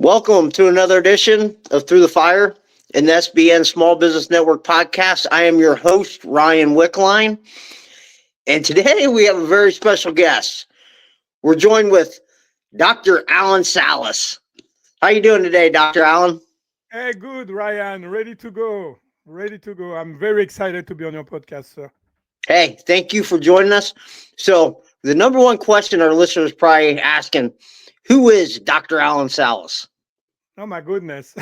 Welcome to another edition of Through the Fire, an SBN Small Business Network podcast. I am your host, Ryan Wickline, and today we have a very special guest. We're joined with Dr. Alan Salas. How you doing today, Dr. Alan? Hey, good, Ryan. Ready to go. Ready to go. I'm very excited to be on your podcast, sir. Hey, thank you for joining us. So, the number one question our listeners probably asking, who is Dr. Alan Salas? Oh, my goodness.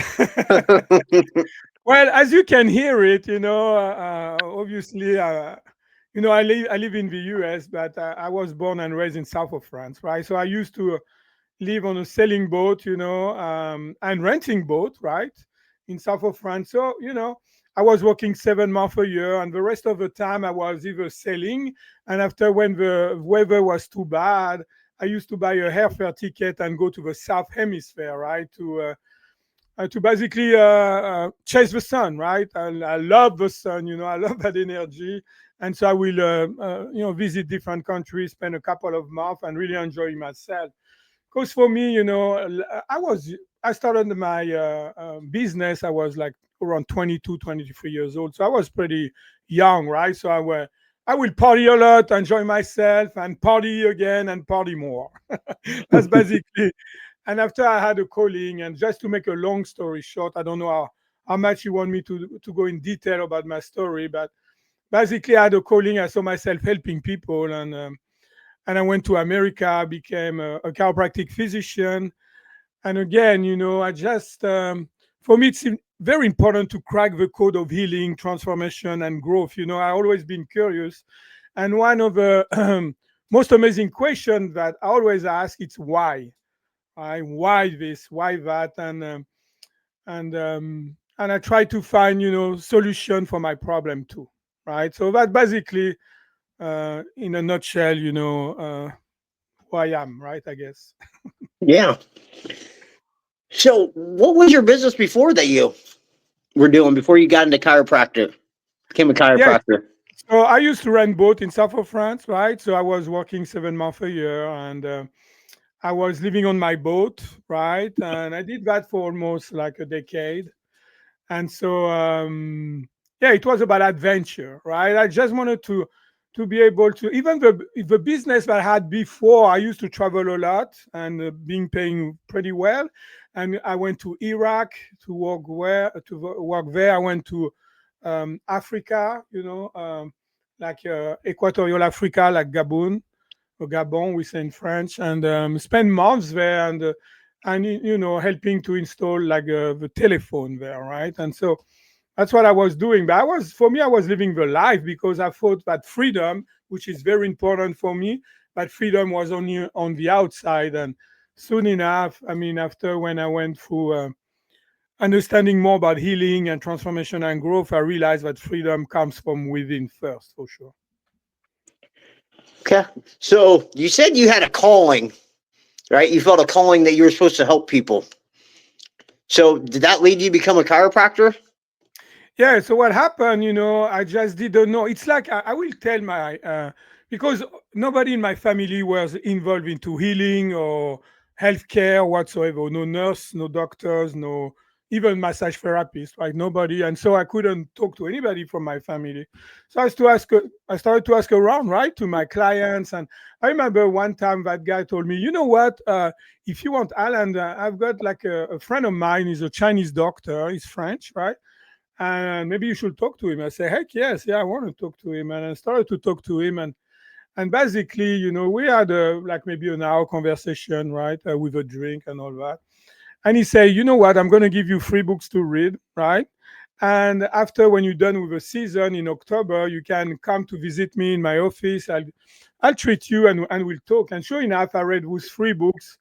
Well, as you can hear it, obviously, I live in the US, but I was born and raised in south of France, right? So I used to live on a sailing boat, and renting boat, right, in south of France. So, I was working 7 months a year, and the rest of the time I was either sailing, and after when the weather was too bad, I used to buy a airfare ticket and go to the South Hemisphere, right, to basically chase the sun, right? I love the sun, I love that energy. And so I will, visit different countries, spend a couple of months and really enjoy myself. Because for me, I started my business, I was like around 22, 23 years old. So I was pretty young, right? So I will party a lot, enjoy myself, and party again and party more. That's basically. And after I had a calling, and just to make a long story short, I don't know how much you want me to go in detail about my story, but basically I had a calling. I saw myself helping people, and I went to America, became a chiropractic physician. And again, I just, for me, it's very important to crack the code of healing, transformation, and growth. I always been curious. And one of the most amazing questions that I always ask is why? Why this? Why that? And I try to find, solution for my problem too. Right. So that basically, in a nutshell, who I am, right? I guess. Yeah. So, what was your business before that you were doing before you got into chiropractic? Became a Yeah. chiropractor. So I used to rent boat in south of France, right? So I was working 7 months a year, and I was living on my boat, right? And I did that for almost like a decade. And so, yeah, it was about adventure, right? I just wanted to be able to, even the business that I had before, I used to travel a lot and being paying pretty well. And I went to Iraq to work there. I went to Africa, like Equatorial Africa, like Gabon, or Gabon, we say in French, and spend months there, and helping to install like the telephone there, right? And so that's what I was doing. But for me, I was living the life because I thought that freedom, which is very important for me, but freedom was only on the outside. And soon enough, I mean, after when I went through understanding more about healing and transformation and growth, I realized that freedom comes from within first, for sure. Okay. So, you said you had a calling, right? You felt a calling that you were supposed to help people. So, did that lead you to become a chiropractor? Yeah, so what happened, I just didn't know. It's like I will tell because nobody in my family was involved into healing or healthcare whatsoever. No nurse, no doctors, no even massage therapist, right? Nobody. And so I couldn't talk to anybody from my family. So I started to ask around, right, to my clients. And I remember one time that guy told me, you know what, if you want Alan, I've got like a friend of mine, he's a Chinese doctor, he's French, right? And maybe you should talk to him. I say, heck yes, yeah, I want to talk to him. And I started to talk to him, and basically, we had like maybe an hour conversation, right, with a drink and all that. And he said, you know what, I'm going to give you 3 books to read, right? And after when you're done with the season in October, you can come to visit me in my office. I'll treat you, and we'll talk. And sure enough, I read those 3 books.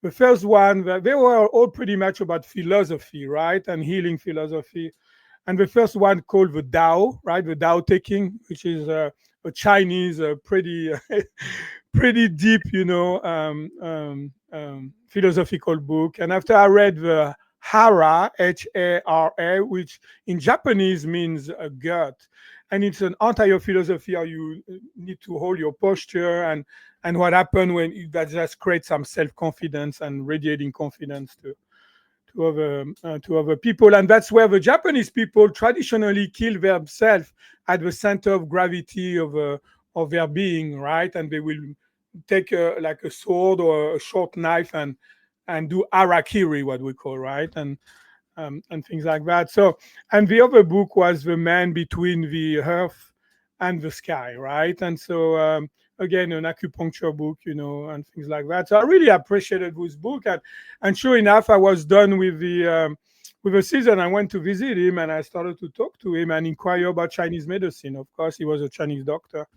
The first one, they were all pretty much about philosophy, right, and healing philosophy. And the first one called the Tao, right? The Tao Taking, which is a Chinese, pretty pretty deep, philosophical book. And after I read the Hara, Hara, which in Japanese means a gut, and it's an entire philosophy how you need to hold your posture, and what happened when that just creates some self confidence and radiating confidence too. to other people, and that's where the Japanese people traditionally kill themselves at the center of gravity of their being, right? And they will take like a sword or a short knife and do arakiri, what we call, right? And things like that. So, and the other book was The Man Between the Earth and the Sky, right? And so, again, an acupuncture book, and things like that. So I really appreciated this book, and sure enough, I was done with the season. I went to visit him, and I started to talk to him and inquire about Chinese medicine. Of course, he was a Chinese doctor.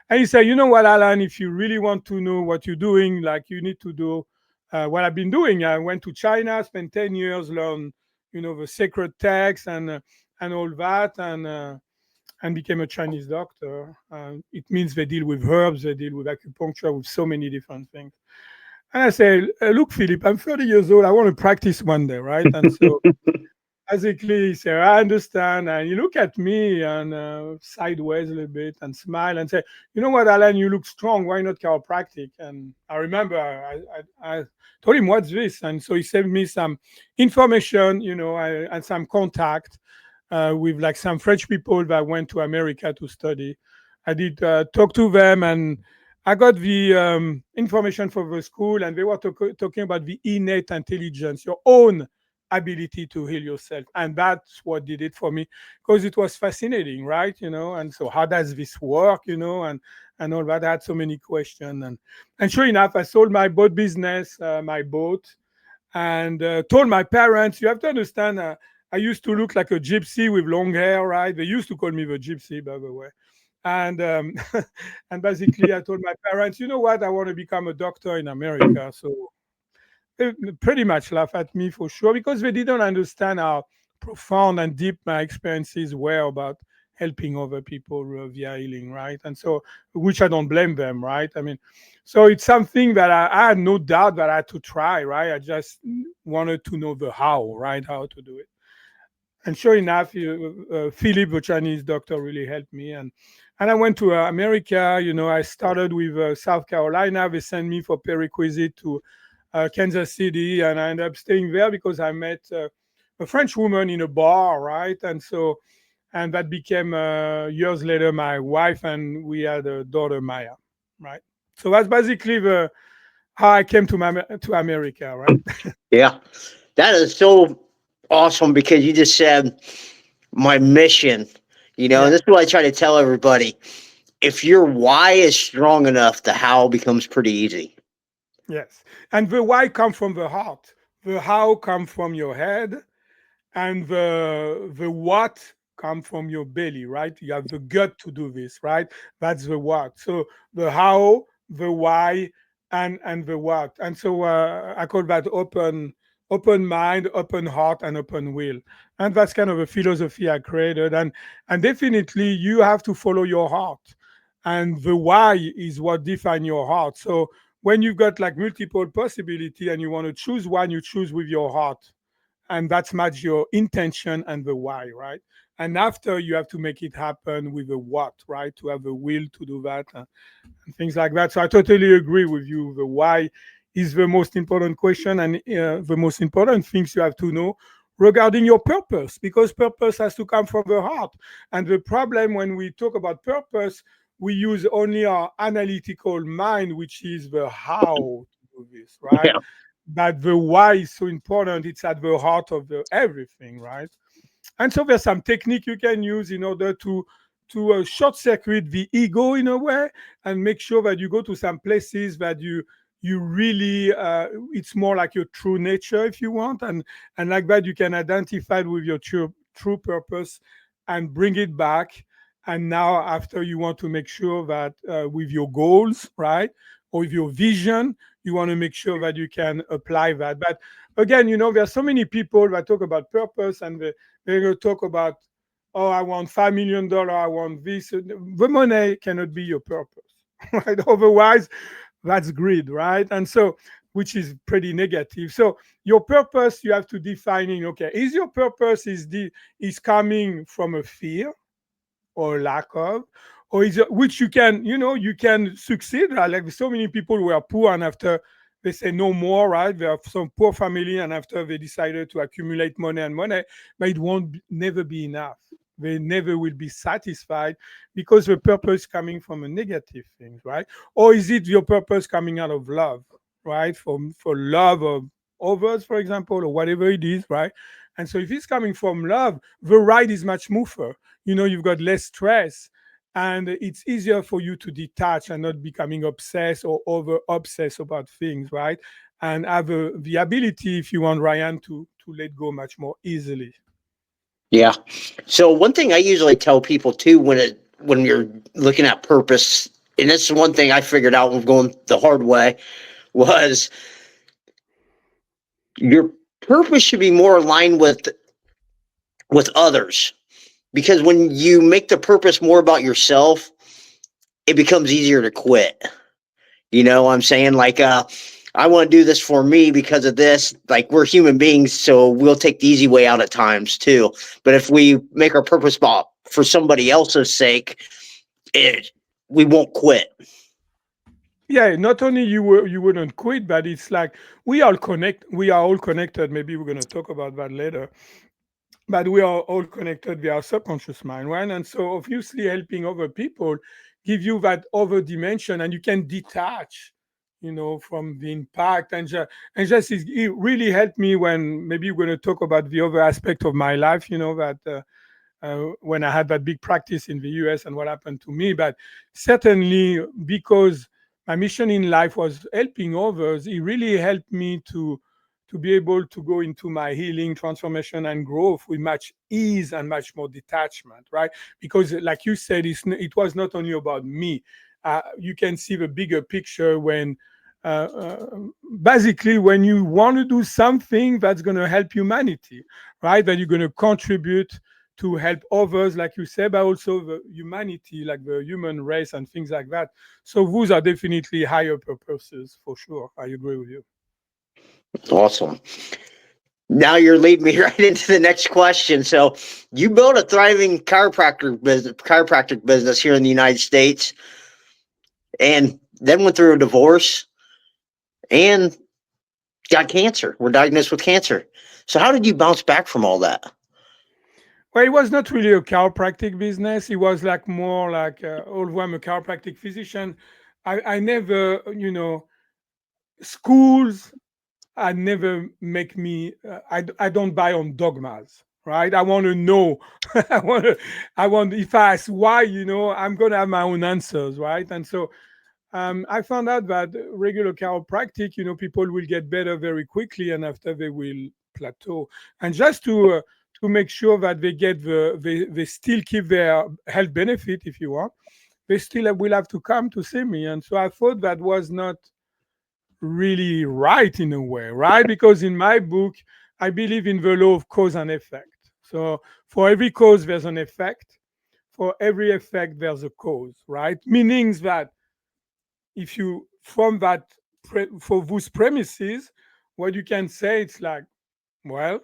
And he said, you know what, Alan, if you really want to know what you're doing, like you need to do what I've been doing. I went to China, spent 10 years, learn, the sacred texts and all that, and became a Chinese doctor. It means they deal with herbs, they deal with acupuncture, with so many different things. And I say, look, Philip, I'm 30 years old. I want to practice one day, right? And so basically, he said, I understand. And he looked at me and sideways a little bit and smile and say, you know what, Alan, you look strong. Why not chiropractic? And I remember I told him, what's this? And so he sent me some information, and some contact with like some French people that went to America to study. I did talk to them, and I got the information from the school, and they were talking about the innate intelligence, your own ability to heal yourself. And that's what did it for me, because it was fascinating, right? And so how does this work, and all that. I had so many questions. And sure enough, I sold my boat business, my boat, and told my parents, you have to understand, I used to look like a gypsy with long hair, right? They used to call me the gypsy, by the way. And and basically, I told my parents, you know what, I want to become a doctor in America. So they pretty much laugh at me for sure, because they didn't understand how profound and deep my experiences were about helping other people via healing, right? And so, which I don't blame them, right? I mean, so it's something that I had no doubt that I had to try, right? I just wanted to know the how, right? How to do it. And sure enough, Philip, the Chinese doctor, really helped me. And I went to America. I started with South Carolina. They sent me for prerequisite to Kansas City, and I ended up staying there because I met a French woman in a bar, right? And so, and that became years later my wife, and we had a daughter, Maya, right? So that's basically the how I came to America, right? Yeah. That is so awesome because you just said my mission, and Yeah. this is what I try to tell everybody. If your why is strong enough, the how becomes pretty easy. Yes. And the why come from the heart. The how come from your head, and the what come from your belly, right? You have the gut to do this, right? That's the what. So the how, the why, and the what. And so I call that open mind, open heart, and open will. And that's kind of a philosophy I created. And definitely you have to follow your heart. And the why is what define your heart. So when you've got like multiple possibility and you want to choose one, you choose with your heart, and that's match your intention and the why, right? And after you have to make it happen with the what, right? To have the will to do that, and things like that. So I totally agree with you. The why is the most important question, and the most important things you have to know regarding your purpose, because purpose has to come from the heart. And the problem when we talk about purpose, we use only our analytical mind, which is the how to do this, right? Yeah. But the why is so important. It's at the heart of the everything, right? And so there's some technique you can use in order to short circuit the ego in a way, and make sure that you go to some places that you really it's more like your true nature, if you want, and like that you can identify with your true purpose and bring it back. And now after, you want to make sure that with your goals, right, or with your vision, you want to make sure that you can apply that. But again, there's so many people that talk about purpose, and they're going to talk about, oh, I want $5 million, I want this. The money cannot be your purpose, right? Otherwise, that's greed, right? And so, which is pretty negative. So your purpose, you have to define in, okay, is your purpose is coming from a fear or lack of, or is it, which you can, you can succeed. Like so many people who are poor, and after they say no more, right? They have some poor family, and after they decided to accumulate money and money, but it won't never be enough. They never will be satisfied because the purpose coming from a negative thing, right? Or is it your purpose coming out of love, right? For love of others, for example, or whatever it is, right? And so if it's coming from love, the ride is much smoother. You've got less stress, and it's easier for you to detach and not becoming obsessed or over obsessed about things, right? And have the ability, if you want, Ryan, to let go much more easily. Yeah. So one thing I usually tell people too when you're looking at purpose, and this is one thing I figured out when going the hard way, was your purpose should be more aligned with others. Because when you make the purpose more about yourself, it becomes easier to quit. You know what I'm saying? Like, I want to do this for me because of this. Like, we're human beings, so we'll take the easy way out at times too. But if we make our purpose about for somebody else's sake, it we won't quit. Yeah, not only you wouldn't quit, but it's like we are all connected. Maybe we're going to talk about that later, but we are all connected via our subconscious mind, right? And so obviously helping other people give you that other dimension, and you can detach, from the impact. And just it really helped me when maybe we're going to talk about the other aspect of my life, that when I had that big practice in the US and what happened to me. But certainly, because my mission in life was helping others, it really helped me to be able to go into my healing, transformation, and growth with much ease and much more detachment, right? Because, like you said, it was not only about me. You can see the bigger picture when. Basically, when you want to do something that's going to help humanity, right? That you're going to contribute to help others, like you said, but also the humanity, like the human race and things like that. So those are definitely higher purposes for sure. I agree with you. Awesome. Now you're leading me right into the next question. So you built a thriving chiropractic business here in the United States, and then went through a divorce and got cancer. Were diagnosed with cancer. So how did you bounce back from all that? Well, it was not really a chiropractic business. It was like more like, although I'm a chiropractic physician, I never, schools I never make me. I don't buy on dogmas, right? I want to know. I want to. I want. If I ask why, I'm gonna have my own answers, right? And so I found out that regular chiropractic, people will get better very quickly, and after they will plateau. And just to make sure that they get they still keep their health benefit, if you want, they still will have to come to see me. And so I thought that was not really right in a way, right? Because in my book, I believe in the law of cause and effect. So for every cause, there's an effect. For every effect, there's a cause, right? Meaning that if you, from that, for those premises, what you can say, it's like, well,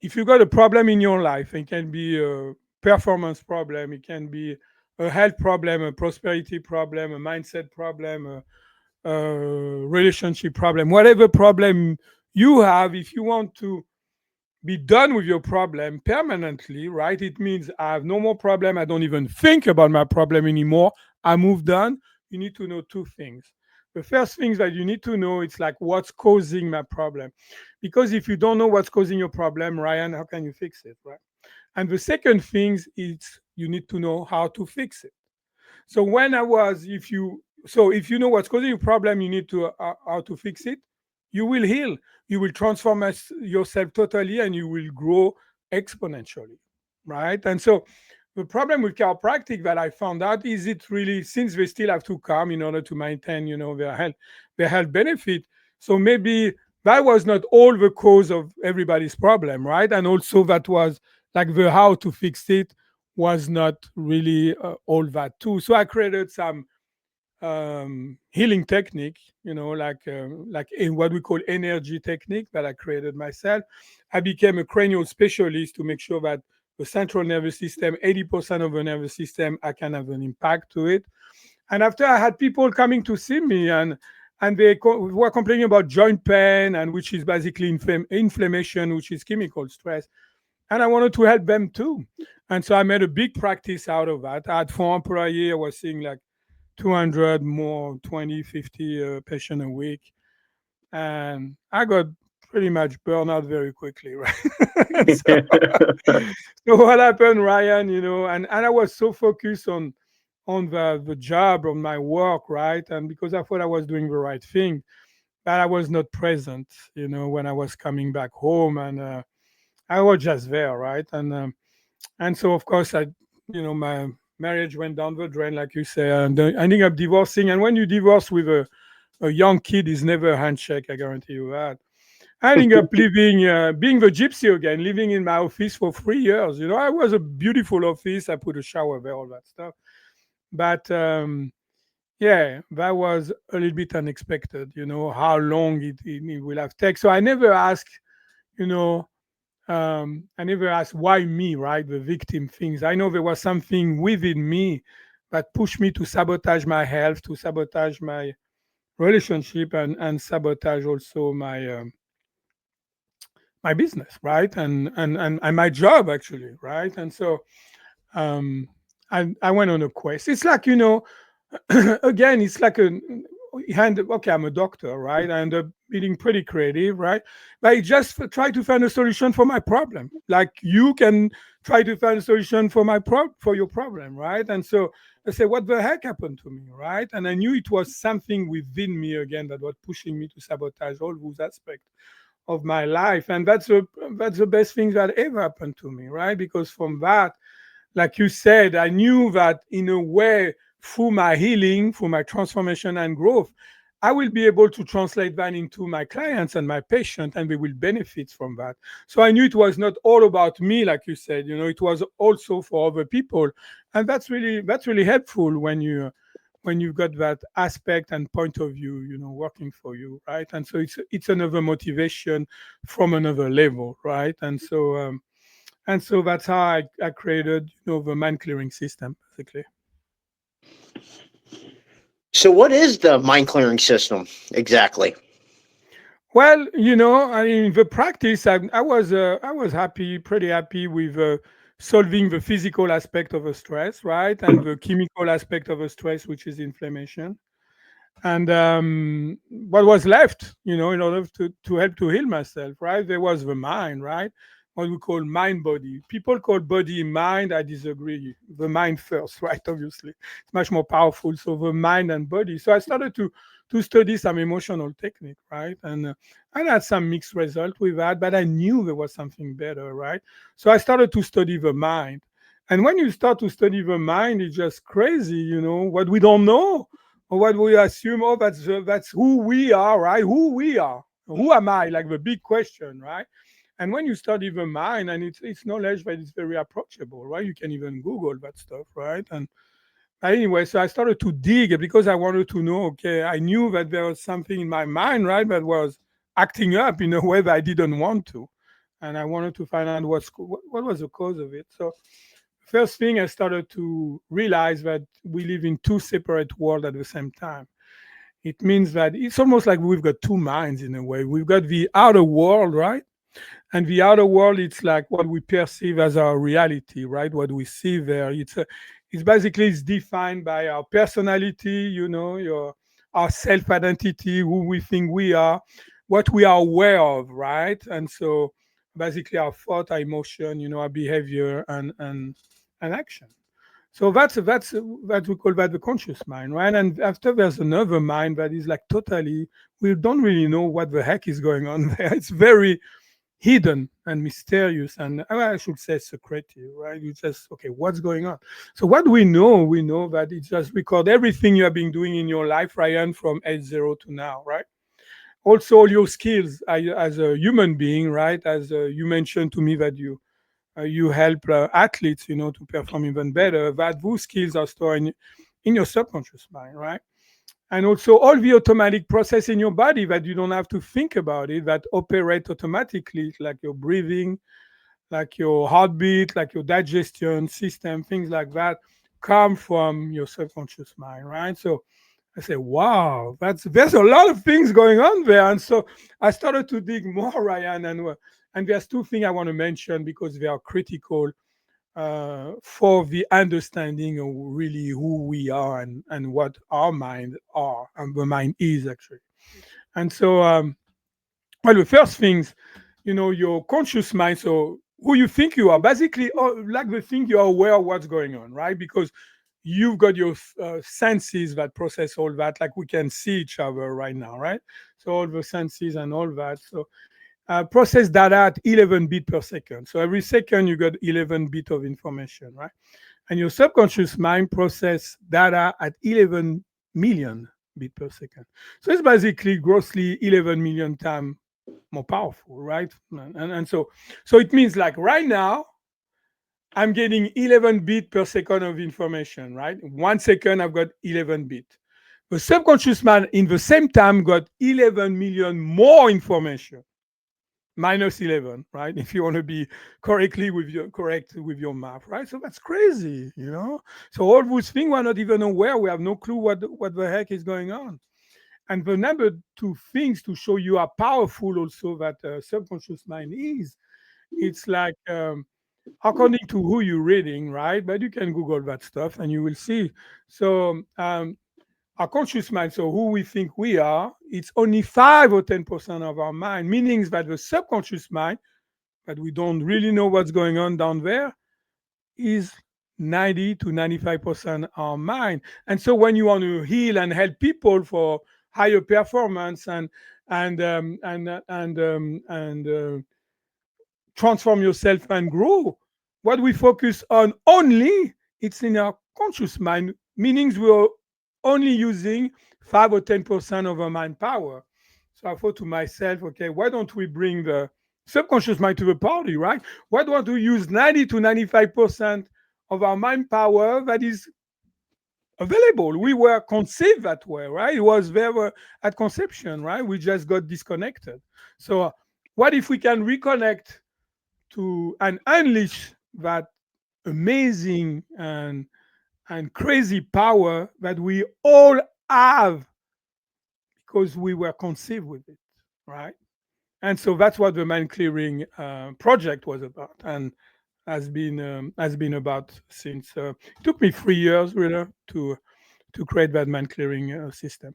if you got a problem in your life, it can be a performance problem, it can be a health problem, a prosperity problem, a mindset problem, relationship problem, whatever problem you have, if you want to be done with your problem permanently, right? It means I have no more problem. I don't even think about my problem anymore. I moved on. You need to know two things. The first thing that you need to know, it's like what's causing my problem. Because if you don't know what's causing your problem, Ryan, how can you fix it, right? And the second thing is you need to know how to fix it. So when I was, if you know what's causing your problem, you need to how to fix it. You will heal. You will transform yourself totally, and you will grow exponentially, right? And so the problem with chiropractic that I found out is it really, since they still have to come in order to maintain, their health benefit. So maybe that was not all the cause of everybody's problem, right? And also that was like the how to fix it was not really all that too. So I created some healing technique, like in what we call energy technique that I created myself. I became a cranial specialist to make sure that the central nervous system, 80% of the nervous system, I can have an impact to it. And after I had people coming to see me, and and were complaining about joint pain, and which is basically inflammation, which is chemical stress. And I wanted to help them too. And so I made a big practice out of that. I had 4 employees. I was seeing like 200 more, 20, 50 patients a week. And I got pretty much burned out very quickly, right? And so, so what happened, Ryan, and I was so focused on the job, on my work, right? And because I thought I was doing the right thing, but I was not present, when I was coming back home. And I was just there, right? And so, of course, my marriage went down the drain, like you say, and ending up divorcing. And when you divorce with a young kid, is never a handshake. I guarantee you that. I ended up living, being the gypsy again, living in my office for 3 years. I was a beautiful office. I put a shower there, all that stuff. But yeah, that was a little bit unexpected. How long it will have taken. So I never asked, you know, I never asked why me, right? The victim things. I know there was something within me that pushed me to sabotage my health, to sabotage my relationship, and sabotage also my business, right? And my job actually, right? And so um, I went on a quest. It's like, again, it's like okay, I'm a doctor, right? I end up being pretty creative, right? But I just try to find a solution for my problem. Like you can try to find a solution for for your problem, right? And so I say, what the heck happened to me, right? And I knew it was something within me again that was pushing me to sabotage all those aspects of my life. And that's the best thing that ever happened to me, right? Because from that, like you said, I knew that in a way, through my healing, through my transformation and growth, I will be able to translate that into my clients and my patients, and they will benefit from that. So I knew it was not all about me, like you said. It was also for other people, and that's really helpful when you've got that aspect and point of view, working for you, right? And so it's another motivation from another level, right? And so that's how I created, the mind clearing system, basically. So, what is the mind clearing system exactly? Well, I mean, the practice, I was happy, pretty happy with solving the physical aspect of a stress, right, and the chemical aspect of a stress, which is inflammation. And what was left, in order to help to heal myself, right? There was the mind, right? What we call mind body. People call body mind. I disagree. The mind first, right? Obviously, it's much more powerful. So the mind and body. So I started to study some emotional technique, right? And I had some mixed result with that, but I knew there was something better, right? So I started to study the mind. And when you start to study the mind, it's just crazy, what we don't know or what we assume. Oh, that's who we are, right? Who we are. Who am I? Like the big question, right? And when you study the mind, and it's knowledge that is very approachable, right? You can even Google that stuff, right? And anyway, so I started to dig because I wanted to know. Okay, I knew that there was something in my mind, right, that was acting up in a way that I didn't want to, and I wanted to find out what was the cause of it. So first thing, I started to realize that we live in two separate worlds at the same time. It means that it's almost like we've got two minds in a way. We've got the outer world, right? And the outer world, it's like what we perceive as our reality, right? What we see there. It's basically it's defined by our personality, our self identity, who we think we are, what we are aware of, right? And so basically our thought, our emotion, our behavior and action. So that's what we call that the conscious mind, right? And after there's another mind that is like totally, we don't really know what the heck is going on there. It's very hidden and mysterious, and I should say secretive, right? You just, okay, what's going on? So what we know, that it just record everything you have been doing in your life, Ryan, from age 0 to now, right? Also all your skills as a human being, right? As you mentioned to me that you help athletes, to perform even better. That those skills are stored in your subconscious mind, right? And also all the automatic process in your body that you don't have to think about it, that operate automatically, like your breathing, like your heartbeat, like your digestion system, things like that, come from your subconscious mind, right? So I said, wow, there's a lot of things going on there. And so I started to dig more, Ryan. And there's two things I want to mention because they are critical for the understanding of really who we are and what our mind are and the mind is actually. And so, well, the first things, your conscious mind, so who you think you are, basically, like the thing you're aware of what's going on, right? Because you've got your senses that process all that, like we can see each other right now, right? So all the senses and all that. So process data at 11 bit per second. So every second you got 11 bit of information, right? And your subconscious mind process data at 11 million bit per second. So it's basically grossly 11 million times more powerful, right? And so it means like right now, I'm getting 11 bit per second of information, right? 1 second, I've got 11 bit. The subconscious mind in the same time got 11 million more information minus 11, right? If you want to be correct with your math, right? So that's crazy. So all those things we're not even aware. We have no clue what the heck is going on. And the number two things to show you how powerful also that subconscious mind is, it's like according to who you're reading, right? But you can Google that stuff and you will see. So our conscious mind, so who we think we are, it's only 5 or 10% of our mind, meaning that the subconscious mind, that we don't really know what's going on down there, is 90 to 95% our mind. And so when you want to heal and help people for higher performance and transform yourself and grow, what we focus on only it's in our conscious mind, meaning we're only using 5 or 10% of our mind power. So I thought to myself, okay, why don't we bring the subconscious mind to the party, right? Why don't we use 90 to 95% of our mind power that is available? We were conceived that way, right? It was there at conception, right? We just got disconnected. So what if we can reconnect to and unleash that amazing and crazy power that we all have because we were conceived with it, right? And so that's what the mind clearing project was about, and has been about since. It took me 3 years really to create that mind clearing system.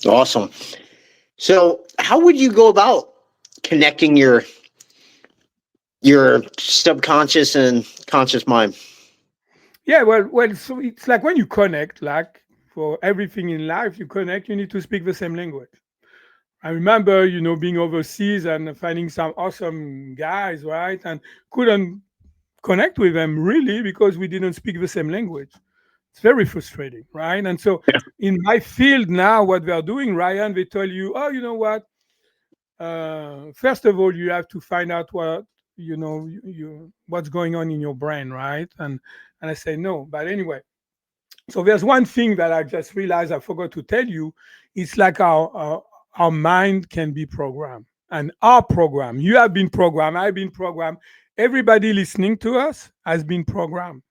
Awesome. So, how would you go about connecting your subconscious and conscious mind? Yeah, well, so it's like when you connect, like for everything in life, you connect, you need to speak the same language. I remember, being overseas and finding some awesome guys, right? And couldn't connect with them really because we didn't speak the same language. It's very frustrating, right? And so in my field now, what they are doing, Ryan, they tell you, oh, you know what? First of all, you have to find out what what's going on in your brain, right? And I say no, but anyway. So there's one thing that I just realized I forgot to tell you. It's like our mind can be programmed, and our program. You have been programmed. I've been programmed. Everybody listening to us has been programmed,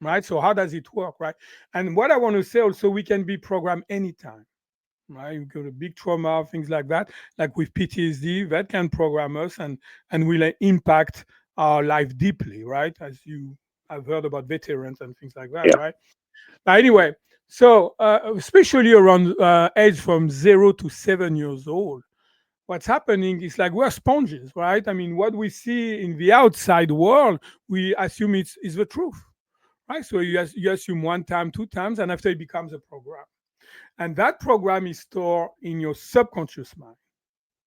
right? So how does it work, right? And what I want to say also, we can be programmed anytime, right? You go to big trauma, things like that, like with PTSD, that can program us and will impact our life deeply, right? As you have heard about veterans and things like that, Yeah. right? But anyway, so especially around age from 0 to 7 years old, what's happening is like we're sponges, right? I mean, what we see in the outside world, we assume is the truth, right? So you assume one time, two times, and after it becomes a program. And that program is stored in your subconscious mind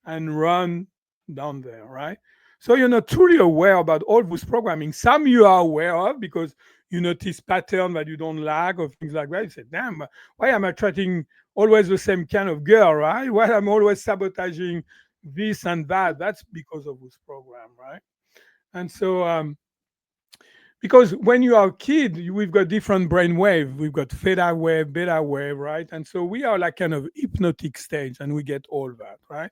and run down there, right? So you're not truly aware about all this programming. Some you are aware of because you notice pattern that you don't like or things like that. You say, damn, why am I attracting always the same kind of girl, right? Why I'm always sabotaging this and that? That's because of this program, right? And so because when you are a kid, we've got different brain waves. We've got theta wave, beta wave, right? And so we are like kind of hypnotic stage and we get all that, right?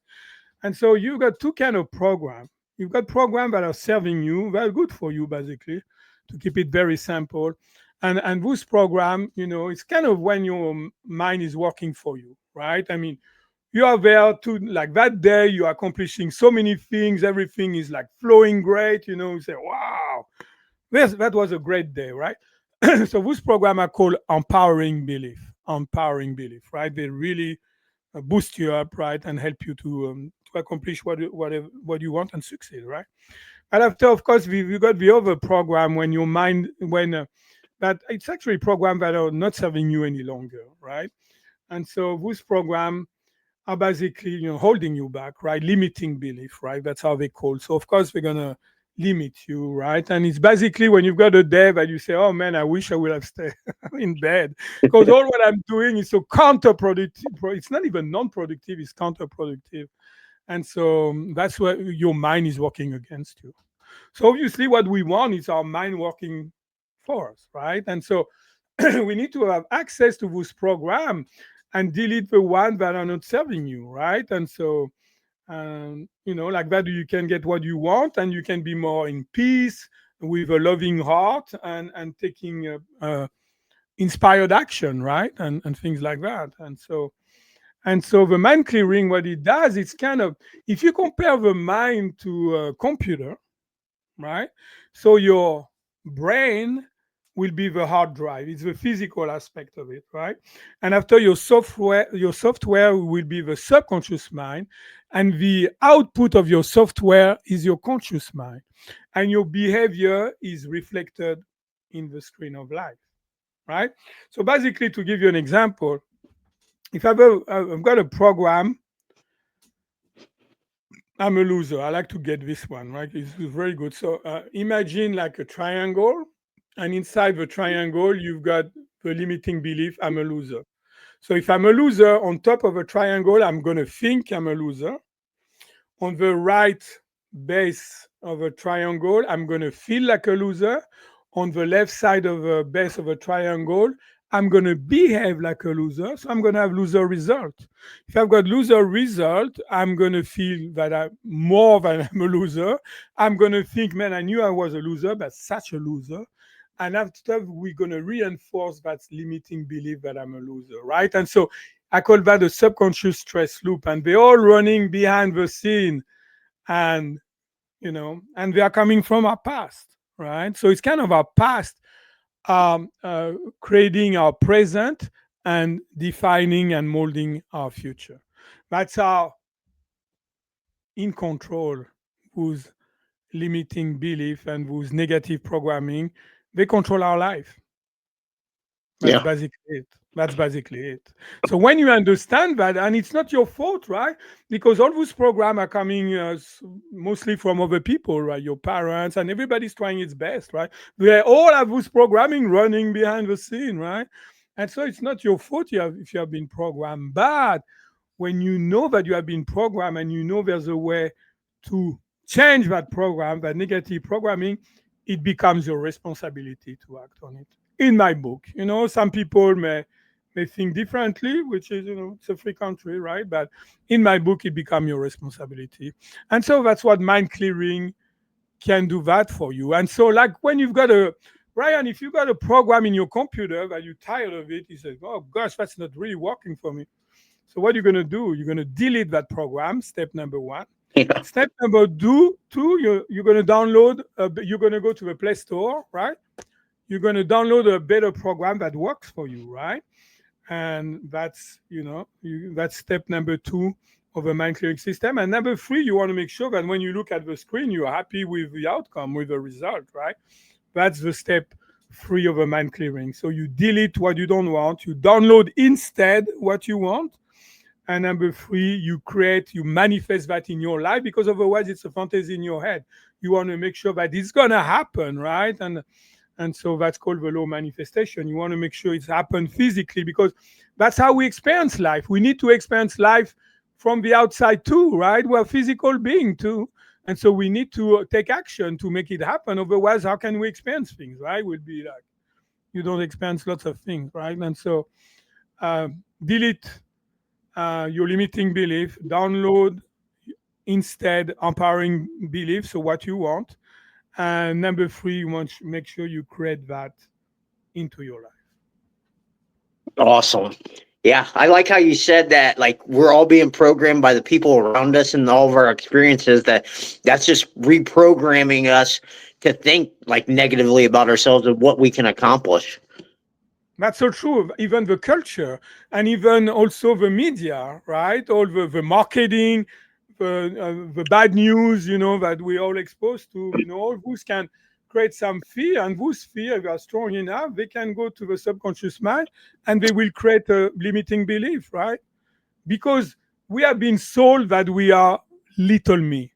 And so you've got two kind of program. You've got programs that are serving you, very good for you, basically, to keep it very simple. And this program, it's kind of when your mind is working for you, right? I mean, you are there to, like, that day you're accomplishing so many things, everything is like flowing great, you say, wow, that was a great day, right? So this program I call empowering belief, right? They really boost you up, right, and help you to accomplish what you want and succeed, right? And after, of course, we got the other program when your mind, when that it's actually program that are not serving you any longer, right? And so this program are basically, holding you back, right? Limiting belief, right? That's how they call. So of course they're gonna limit you, right? And it's basically when you've got a day that you say, "Oh man, I wish I would have stayed in bed because all what I'm doing is so counterproductive." It's not even non-productive; it's counterproductive, and so that's where your mind is working against you. So obviously, what we want is our mind working for us, right? And so we need to have access to this program and delete the ones that are not serving you, right? And so, like that, you can get what you want, and you can be more in peace with a loving heart and taking inspired action, right? And things like that. And so the mind clearing, what it does, it's kind of, if you compare the mind to a computer, right? So your brain will be the hard drive. It's the physical aspect of it, right? And after, your software will be the subconscious mind, and the output of your software is your conscious mind, and your behavior is reflected in the screen of life, right? So basically, to give you an example, if I've got a program, I'm a loser. I like to get this one, right? It's very good. So imagine like a triangle, and inside the triangle, you've got the limiting belief, I'm a loser. So if I'm a loser, on top of a triangle, I'm going to think I'm a loser. On the right base of a triangle, I'm going to feel like a loser. On the left side of the base of a triangle, I'm going to behave like a loser. So I'm going to have loser result. If I've got loser result, I'm going to feel that I'm more than I'm a loser. I'm going to think, man, I knew I was a loser, but such a loser. And after, we're going to reinforce that limiting belief that I'm a loser, right? And so I call that a subconscious stress loop. And they're all running behind the scene, and and they are coming from our past, right? So it's kind of our past, um, uh, creating our present and defining and molding our future. That's how in control whose limiting belief and whose negative programming, they control our life. That's Yeah. basically it. That's basically it. So when you understand that, and it's not your fault, right? Because all those programs are coming mostly from other people, right? Your parents, and everybody's trying its best, right? They all have this programming running behind the scene, right? And so it's not your fault if you have been programmed. But when you know that you have been programmed, and you know there's a way to change that program, that negative programming, it becomes your responsibility to act on it. In my book, some people may think differently, which is, it's a free country, right? But in my book, it becomes your responsibility. And so that's what mind clearing can do that for you. And so, like, when you've got Ryan, if you've got a program in your computer that you're tired of it, you say, oh gosh, that's not really working for me. So what you're going to do, you're going to delete that program, step number one. Yeah. Step number two, you're going to download, you're going to go to the Play Store, right? You're going to download a better program that works for you, right? And that's, that's step number two of a mind clearing system. And number three, you want to make sure that when you look at the screen, you're happy with the outcome, with the result, right? That's the step three of a mind clearing. So you delete what you don't want, you download instead what you want. And number three, you manifest that in your life, because otherwise it's a fantasy in your head. You want to make sure that it's gonna happen, right? And so that's called the law of manifestation. You want to make sure it's happened physically, because that's how we experience life. We need to experience life from the outside too, right? We're physical being too. And so we need to take action to make it happen. Otherwise, how can we experience things, right? We'll be like, you don't experience lots of things, right? And so delete your limiting belief, download instead empowering belief, so what you want. And number three, you want to make sure you create that into your life. Awesome. Yeah, I like how you said that, like, we're all being programmed by the people around us and all of our experiences, that's just reprogramming us to think like negatively about ourselves and what we can accomplish. That's so true. Even the culture and even also the media, right? All the marketing, the bad news, that we all exposed to, all those can create some fear. And those fear, if they are strong enough, they can go to the subconscious mind and they will create a limiting belief, right? Because we have been sold that we are little me,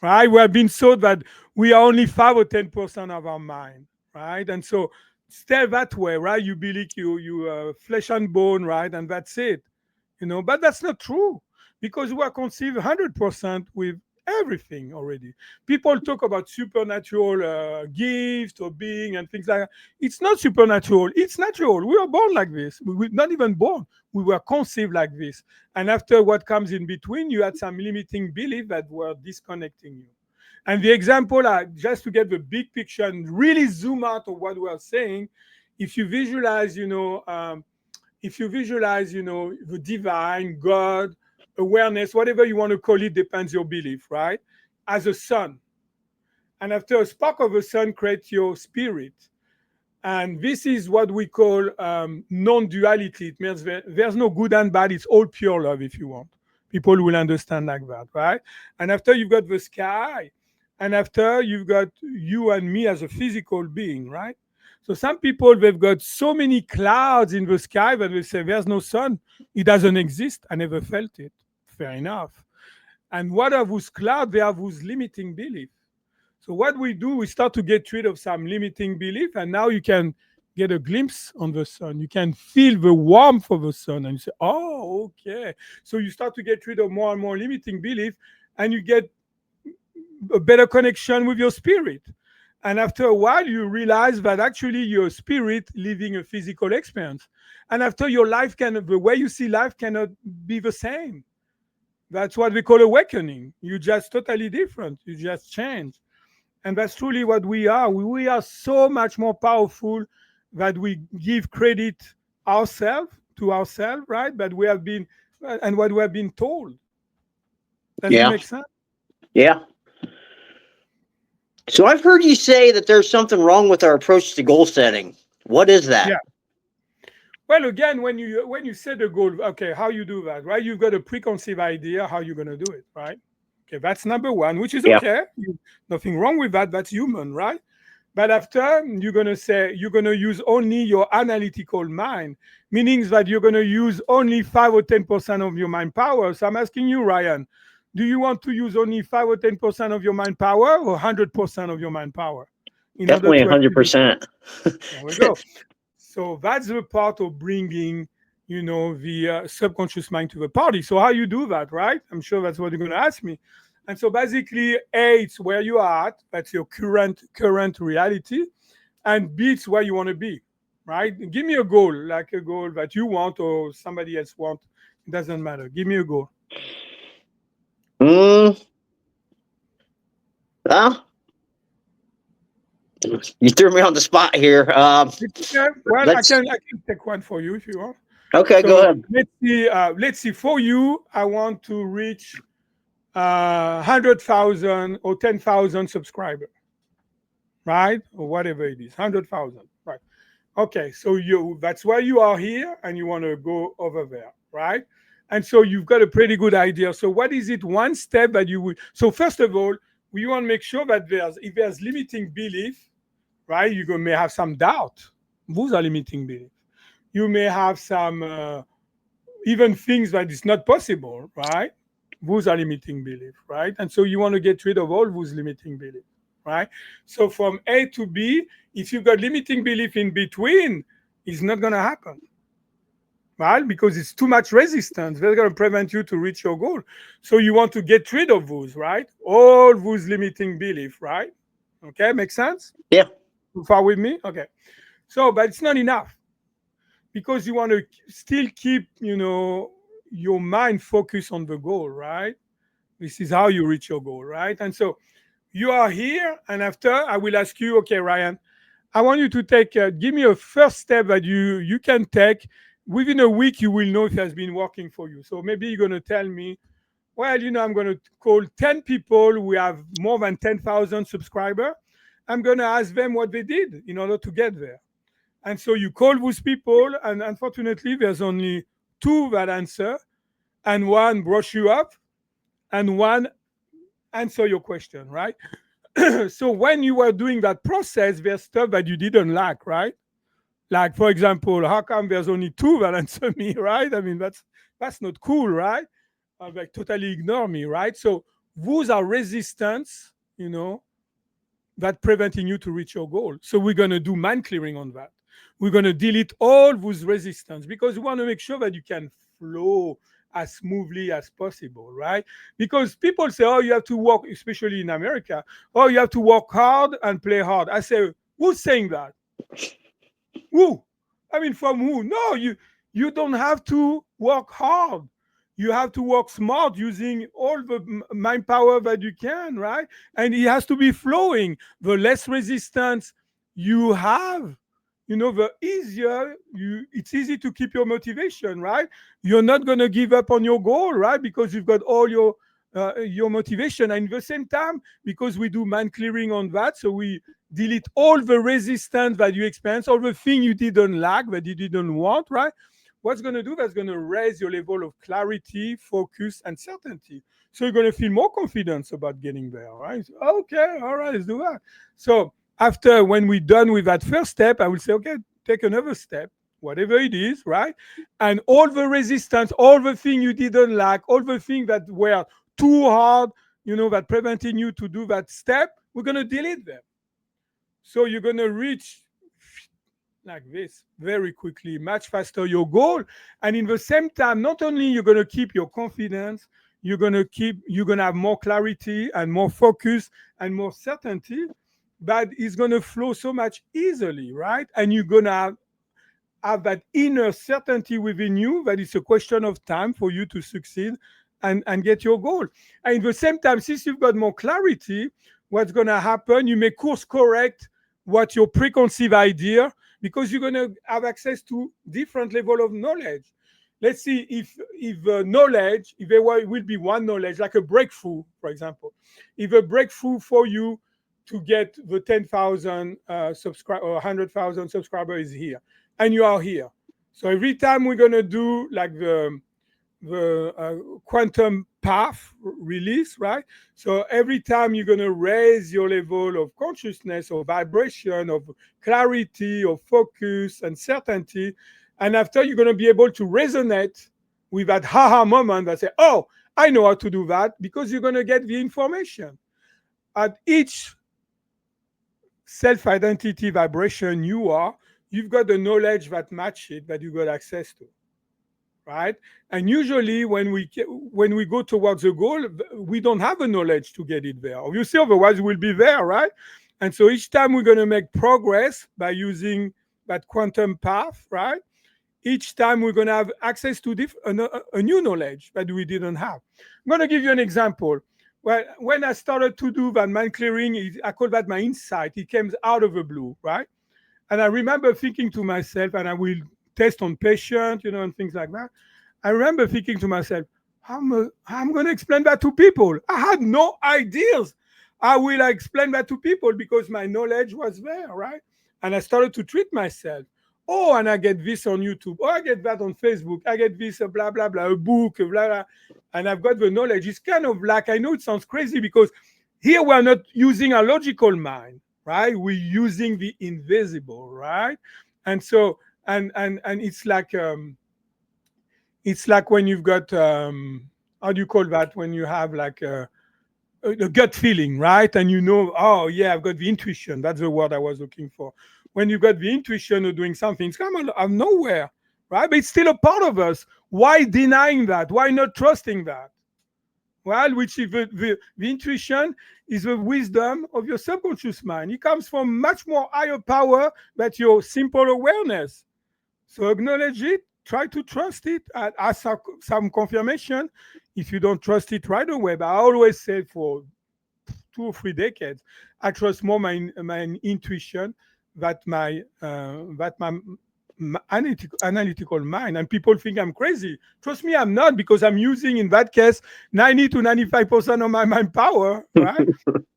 right? We have been told that we are only 5 or 10% of our mind, right? And so stay that way, right? You believe you flesh and bone, right? And that's it, But that's not true because we are conceived 100% with everything already. People talk about supernatural gifts or being and things like that. It's not supernatural. It's natural. We are born like this. We were not even born. We were conceived like this. And after what comes in between, you had some limiting belief that were disconnecting you. And the example, just to get the big picture and really zoom out of what we are saying, if you visualize, the divine, God, awareness, whatever you want to call it, depends your belief, right? As a sun. And after a spark of a sun creates your spirit. And this is what we call non-duality. It means there's no good and bad. It's all pure love, if you want. People will understand like that, right? And after you've got the sky, and after you've got you and me as a physical being, right? So some people, they've got so many clouds in the sky that they say, there's no sun. It doesn't exist. I never felt it. Fair enough. And what are those clouds? They have those limiting beliefs. So what we do, we start to get rid of some limiting belief, and now you can get a glimpse on the sun. You can feel the warmth of the sun, and you say, "Oh, okay." So you start to get rid of more and more limiting belief, and you get a better connection with your spirit. And after a while, you realize that actually your spirit living a physical experience. And after your life the way you see life cannot be the same. That's what we call awakening. You're just totally different. You just change. And that's truly what we are. We are so much more powerful that we give credit to ourselves, right? But we have been, and what we have been told. Does it Yeah. make sense? Yeah. So I've heard you say that there's something wrong with our approach to goal setting. What is that? Yeah. Well, again, when you set a goal, okay, how you do that, right? You've got a preconceived idea how you're going to do it, right? Okay, that's number one, which is Yeah. okay. Nothing wrong with that. That's human, right? But after you're going to say you're going to use only your analytical mind, meaning that you're going to use only 5 or 10% of your mind power. So I'm asking you, Ryan, do you want to use only 5 or 10% of your mind power or 100% of your mind power in order Definitely to achieve it? 100%. There we go. So that's the part of bringing, the subconscious mind to the party. So how you do that, right? I'm sure that's what you're going to ask me. And so basically, A, it's where you are at. That's your current reality. And B, it's where you want to be, right? Give me a goal, like a goal that you want or somebody else want. It doesn't matter. Give me a goal. Well, you threw me on the spot here. Yeah, well, I Let's. can take one for you if you want. Okay, go So ahead. let's see. For you, I want to reach 100,000 or 10,000 subscribers, right? Or whatever it is, 100,000, right? Okay, so that's why you are here and you want to go over there, right? And so you've got a pretty good idea. So what is it one step that you would? So first of all, we want to make sure that if there's limiting belief, right? You may have some doubt. Those are limiting beliefs. You may have some even things that is not possible, right? Those are limiting beliefs, right? And so you want to get rid of all those limiting beliefs, right? So from A to B, if you've got limiting belief in between, it's not going to happen, right? Because it's too much resistance. They're going to prevent you to reach your goal. So you want to get rid of those, right? All those limiting beliefs, right? Okay, make sense? Yeah. Too far with me? Okay. So, but it's not enough because you want to still keep, your mind focused on the goal, right? This is how you reach your goal, right? And so you are here, and after I will ask you, okay, Ryan, I want you to take, give me a first step that you can take. Within a week, you will know if it has been working for you. So maybe you're going to tell me, well, I'm going to call 10 people who have more than 10,000 subscribers. I'm going to ask them what they did in order to get there. And so you call those people, and unfortunately, there's only two that answer, and one brush you up, and one answer your question, right? So when you were doing that process, there's stuff that you didn't like, right? Like, for example, how come there's only two that answer me, right? I mean, that's not cool, right? Like totally ignore me, right? So those are resistance, that preventing you to reach your goal. So we're going to do mind clearing on that. We're going to delete all those resistance because we want to make sure that you can flow as smoothly as possible, right? Because people say, oh, you have to work, especially in America, oh, you have to work hard and play hard. I say, who's saying that? Who? I mean, from who? No, you don't have to work hard. You have to work smart using all the mind power that you can, right? And it has to be flowing. The less resistance you have, the easier it's easy to keep your motivation, right? You're not going to give up on your goal, right? Because you've got all your motivation. And at the same time, because we do mind clearing on that, so we delete all the resistance that you experience, all the thing you didn't like, that you didn't want, right? What's going to do? That's going to raise your level of clarity, focus, and certainty. So you're going to feel more confidence about getting there, right? Okay, all right, let's do that. So after, when we're done with that first step, I will say, okay, take another step, whatever it is, right? And all the resistance, all the thing you didn't like, all the things that were too hard, that preventing you to do that step, we're going to delete them. So you're going to reach like this very quickly, much faster your goal. And in the same time, not only you're going to keep your confidence, you're going to have more clarity and more focus and more certainty, but it's going to flow so much easily, right? And you're going to have that inner certainty within you that it's a question of time for you to succeed and get your goal. And at the same time, since you've got more clarity, what's going to happen, you may course correct what your preconceived idea, because you're going to have access to different level of knowledge. Let's see if knowledge, if there will be one knowledge, like a breakthrough, for example, if a breakthrough for you to get the 10,000 subscribe or 100,000 subscribers is here, and you are here. So every time we're going to do like the quantum path release, right? So every time you're going to raise your level of consciousness or vibration, of clarity, of focus and certainty, and after you're going to be able to resonate with that haha moment that say, oh, I know how to do that, because you're going to get the information. At each self-identity vibration you've got the knowledge that match it, that you got access to. Right? And usually when we go towards a goal, we don't have the knowledge to get it there. Obviously, otherwise we'll be there, right? And so each time we're going to make progress by using that quantum path, right? Each time we're going to have access to a new knowledge that we didn't have. I'm going to give you an example. Well, when I started to do that mind clearing, I call that my insight. It came out of the blue, right? And I remember thinking to myself, and I will test on patients, and things like that. I remember thinking to myself, I'm going to explain that to people. I had no ideas. I will explain that to people because my knowledge was there, right? And I started to treat myself. Oh, and I get this on YouTube. Oh, I get that on Facebook. I get this, blah, blah, blah, a book, blah, blah. And I've got the knowledge. It's kind of like, I know it sounds crazy because here we're not using a logical mind, right? We're using the invisible, right? And so, and it's like when you've got how do you call that, when you have like a gut feeling, right? And oh yeah, I've got the intuition. That's the word I was looking for. When you've got the intuition of doing something, it's come out of nowhere, right? But it's still a part of us. Why denying that? Why not trusting that? Well, which is the intuition is the wisdom of your subconscious mind. It comes from much more higher power than your simple awareness. So acknowledge it, try to trust it, and ask some confirmation if you don't trust it right away. But I always say for 2 or 3 decades, I trust more my intuition analytical mind, and people think I'm crazy. Trust me, I'm not, because I'm using, in that case, 90 to 95% of my mind power, right?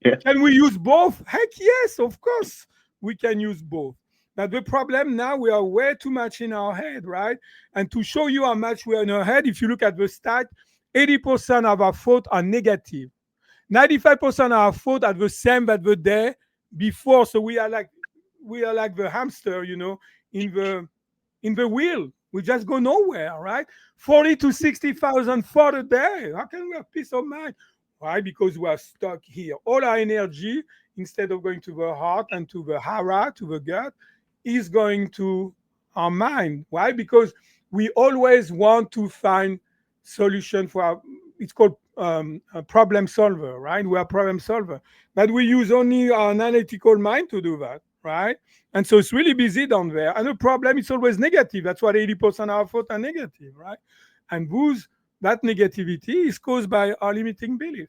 Yeah. Can we use both? Heck yes, of course we can use both. But the problem now, we are way too much in our head, right? And to show you how much we are in our head, if you look at the stat, 80% of our thoughts are negative. 95% of our thoughts are the same as the day before. So we are like the hamster, in the wheel. We just go nowhere, right? 40 to 60,000 for a day. How can we have peace of mind? Why? Because we are stuck here. All our energy, instead of going to the heart and to the hara, to the gut, is going to our mind. Why? Because we always want to find solution for our, it's called a problem solver, right? We are problem solver, but we use only our analytical mind to do that, right? And so it's really busy down there. And the problem is always negative. That's what 80% of our thoughts are negative, right? And that negativity is caused by our limiting belief.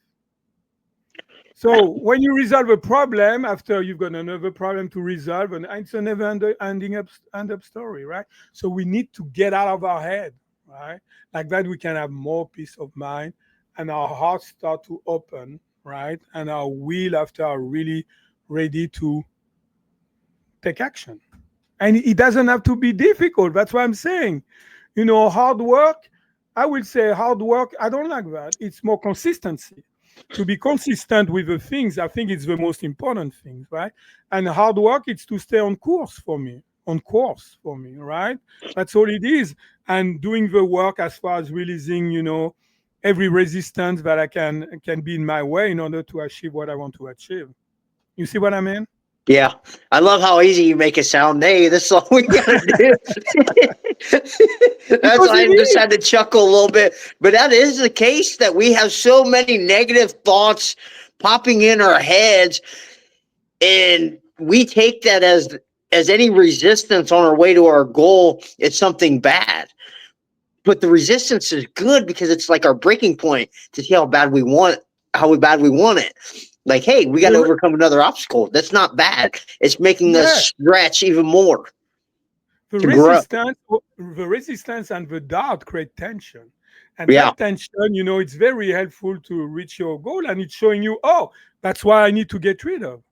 So when you resolve a problem, after you've got another problem to resolve, and it's a never ending up story, right? So we need to get out of our head, right? Like that, we can have more peace of mind, and our hearts start to open, right? And our will, after, are really ready to take action. And it doesn't have to be difficult. That's what I'm saying. Hard work, I will say hard work, I don't like that. It's more consistency. To be consistent with the things, I think it's the most important thing, right? And hard work, it's to stay on course for me, right? That's all it is. And doing the work as far as releasing, every resistance that I can be in my way in order to achieve what I want to achieve. You see what I mean? Yeah. I love how easy you make it sound. Hey, this is all we gotta do. That's Because why it I just is. had to chuckle a little bit. But that is the case, that we have so many negative thoughts popping in our heads, and we take that as any resistance on our way to our goal. It's something bad. But the resistance is good, because it's like our breaking point to see how bad we want it. Like, hey, we got to The overcome another obstacle. That's not bad. It's making us Yeah, stretch even more the to grow. resistance and the doubt create tension. And Yeah. that tension, it's very helpful to reach your goal, and it's showing you, oh, that's why I need to get rid of.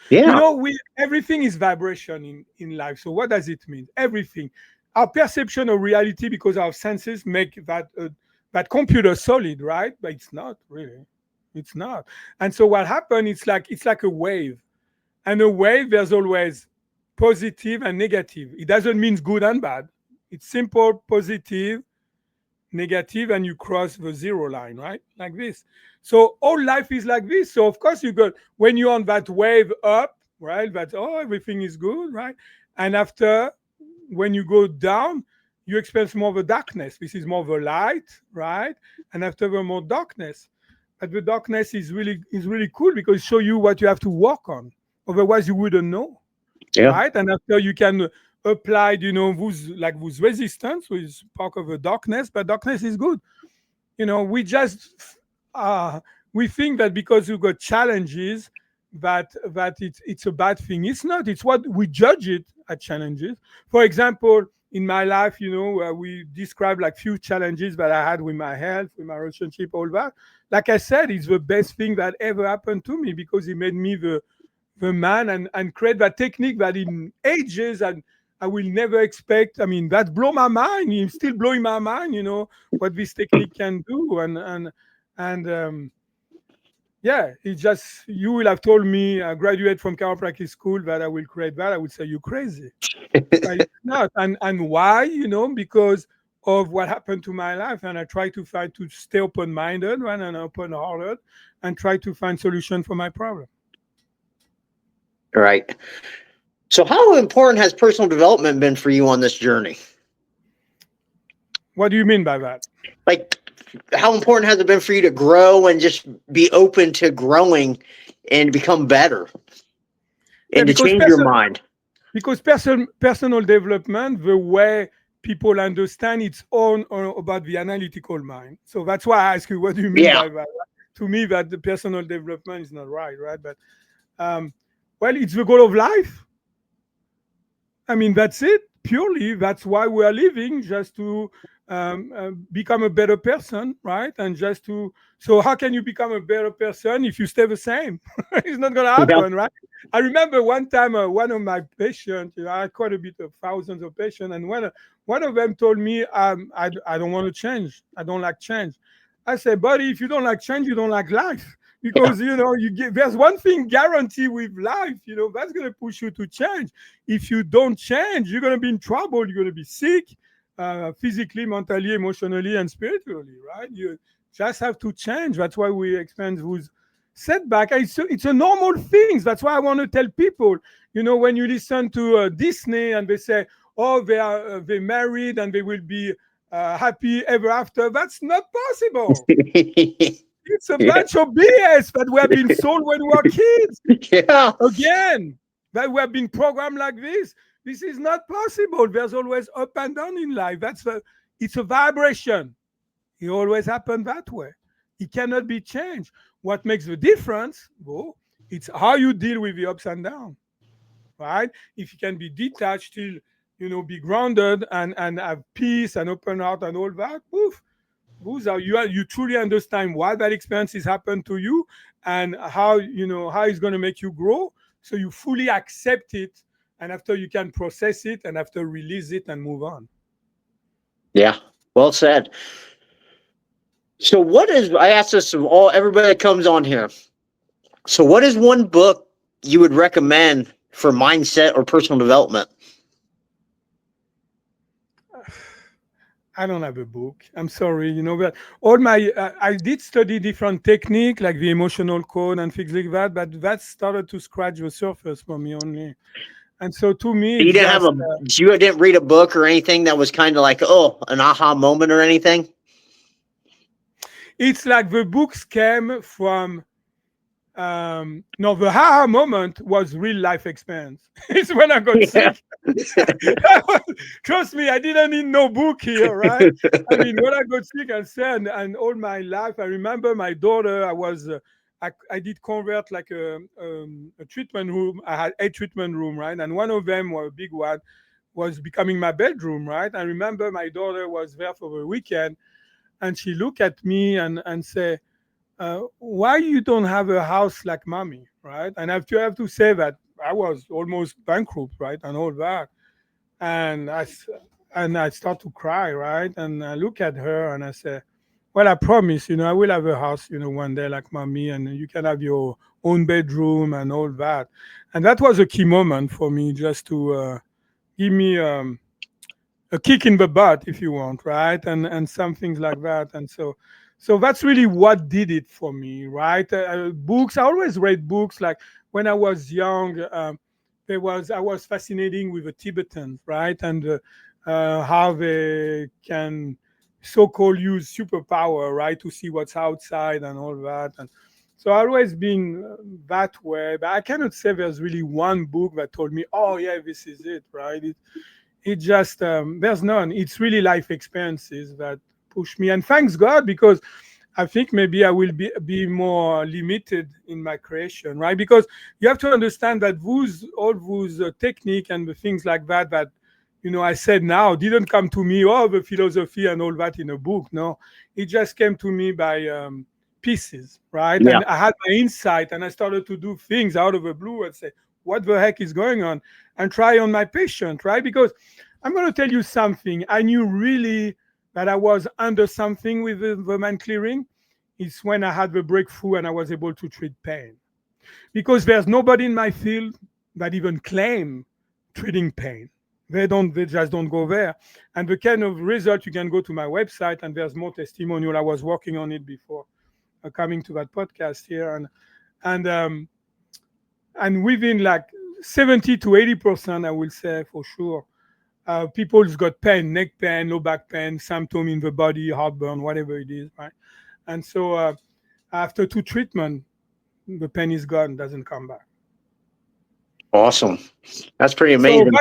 Yeah. We everything is vibration in life. So what does it mean? Everything. Our perception of reality, because our senses make that computer solid, right? But it's not really. It's not. And so what happened? It's like a wave. And a wave, there's always positive and negative. It doesn't mean good and bad. It's simple, positive, negative, and you cross the zero line, right? Like this. So all life is like this. So of course you got, when you're on that wave up, right? That, oh, everything is good, right? And after, when you go down, you experience more of the darkness. This is more of the light, right? And after, the more darkness. But the darkness is really cool, because it shows you what you have to work on. Otherwise, you wouldn't know, Yeah. right? And after, you can apply, those resistance, which is part of the darkness. But darkness is good. We just we think that because we got challenges, that it's a bad thing. It's not. It's what we judge it at challenges. For example, in my life, we describe like few challenges that I had with my health, with my relationship, all that. Like I said, it's the best thing that ever happened to me, because it made me the man, and create that technique that in ages, and I will never expect. I mean, that blow my mind. It's still blowing my mind, what this technique can do. And yeah, it's just, you will have told me, I graduate from chiropractic school, that I will create that. I would say, you're crazy. But it's not. And why? Because of what happened to my life. And I try to find, to stay open-minded, right, and open-hearted, and try to find solution for my problem. Right. So, how important has personal development been for you on this journey? What do you mean by that? Like, how important has it been for you to grow and just be open to growing and become better Yeah, and to change your mind? because personal development, the way people understand, it's all about the analytical mind. So that's why I ask you, what do you mean Yeah. by that? To me, that the personal development is not right? But well, it's the goal of life. I mean, that's it. Purely, that's why we are living, just to become a better person, right? And just to, so how can you become a better person if you stay the same? It's not going to Yeah. happen, right? I remember one time, one of my patients, I had quite a bit of thousands of patients, and one of them told me, I don't want to change. I don't like change. I said, buddy, if you don't like change, you don't like life. Yeah. Because there's one thing guaranteed with life, that's gonna push you to change. If you don't change, you're going to be in trouble. You're going to be sick, physically, mentally, emotionally, and spiritually, right? You just have to change. That's why we experience those setback. It's a normal thing. That's why I want to tell people, when you listen to Disney and they say, oh, they married and they will be happy ever after. That's not possible. It's a Yeah. bunch of BS that we have been sold when we were kids. Yeah. Again, that we have been programmed like this. This is not possible. There's always up and down in life. It's a vibration. It always happened that way. It cannot be changed. What makes the difference, though, it's how you deal with the ups and downs, right? If you can be detached, still, be grounded and have peace and open heart and all that, poof, those are you truly understand why that experience has happened to you, and how it's going to make you grow, so you fully accept it, and after you can process it, and after release it and move on. Yeah. Well said. So what is, I asked this of all everybody that comes on here. So what is one book you would recommend for mindset or personal development? I don't have a book. I'm sorry, but all my I did study different technique like the emotional code and things like that, but that started to scratch the surface for me only. And so to me, You it's didn't have just a you didn't read a book or anything that was kind of like, oh, an aha moment or anything? it's like the books came from no, the aha moment was real life experience. It's when I got Yeah. sick. Trust me, I didn't need no book here, right? I mean, when I got sick, I said, and all my life, I remember my daughter. I did convert like a treatment room. I had 8 treatment room, right? And one of them, was a big one, was becoming my bedroom, right? I remember my daughter was there for the weekend, and she looked at me and said, why you don't have a house like mommy, right? And I have to say that I was almost bankrupt, right, and all that, and I start to cry, right, and I look at her and I say, well, I promise, I will have a house, one day like mommy, and you can have your own bedroom and all that, and that was a key moment for me, just to give me a kick in the butt, if you want, right, and some things like that, and so that's really what did it for me, right. Books, I always read books. Like when I was young, I was fascinating with the Tibetans, right, and how they can so-called use superpower, right, to see what's outside and all that, and so I always been that way. But I cannot say there's really one book that told me, oh yeah, this is it, right. It just there's none. It's really life experiences that push me, and thanks God, because I think maybe I will be more limited in my creation, right? Because you have to understand that all those technique and the things like that I said now didn't come to me, oh, the philosophy and all that in a book. No, it just came to me by pieces, right? Yeah. And I had my insight, and I started to do things out of the blue and say, what the heck is going on? And try on my patient, right? Because I'm going to tell you something. I knew really that I was under something with the mind clearing. It's when I had the breakthrough and I was able to treat pain. Because there's nobody in my field that even claim treating pain. They just don't go there. And the kind of result, you can go to my website and there's more testimonial. I was working on it before coming to that podcast here. And and within like 70 to 80%, I will say for sure, people's got pain, neck pain, low back pain, symptom in the body, heartburn, whatever it is, right? And so after 2 treatment, the pain is gone, doesn't come back. Awesome. That's pretty So amazing.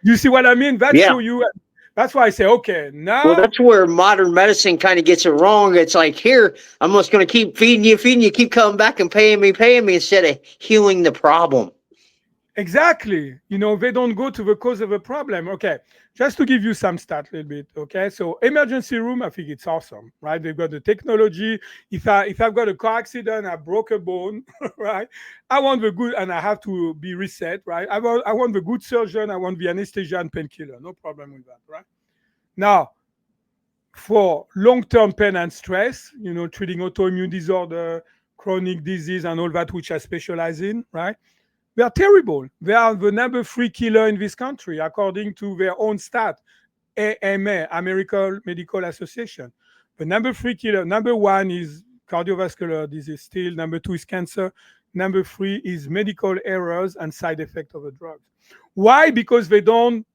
you see what I mean? That Yeah. show you. That's why I say, okay, Well, now that's where modern medicine kind of gets it wrong. It's like, here, I'm just going to keep feeding you, keep coming back and paying me, instead of healing the problem. Exactly. They don't go to the cause of a problem. Okay. Just to give you some stat a little bit. Okay. So emergency room, I think it's awesome, right? They've got the technology. If I've got a car accident, I broke a bone, right? I want the good and I have to be reset, right? I want the good surgeon, I want the anesthesia and painkiller. No problem with that, right? Now, for long-term pain and stress, treating autoimmune disorder, chronic disease, and all that, which I specialize in, right? They are terrible. They are the number three killer in this country, according to their own stat, AMA, American Medical Association. The number three killer, number one is cardiovascular disease still, number two is cancer, number three is medical errors and side effects of the drugs. Why? Because they don't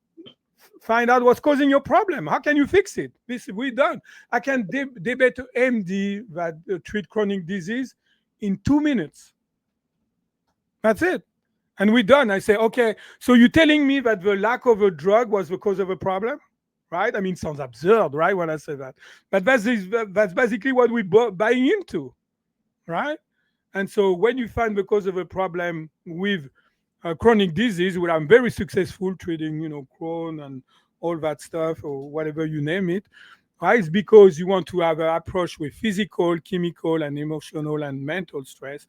find out what's causing your problem. How can you fix it? This we done. I can debate MD that treat chronic disease in 2 minutes. That's it. And we're done. I say, okay, so you're telling me that the lack of a drug was the cause of a problem? Right? I mean, it sounds absurd, right, when I say that. But that's basically what we're buying into, right? And so when you find the cause of a problem with chronic disease, where I'm very successful treating, Crohn and all that stuff, or whatever you name it, right? It's because you want to have an approach with physical, chemical, and emotional and mental stress.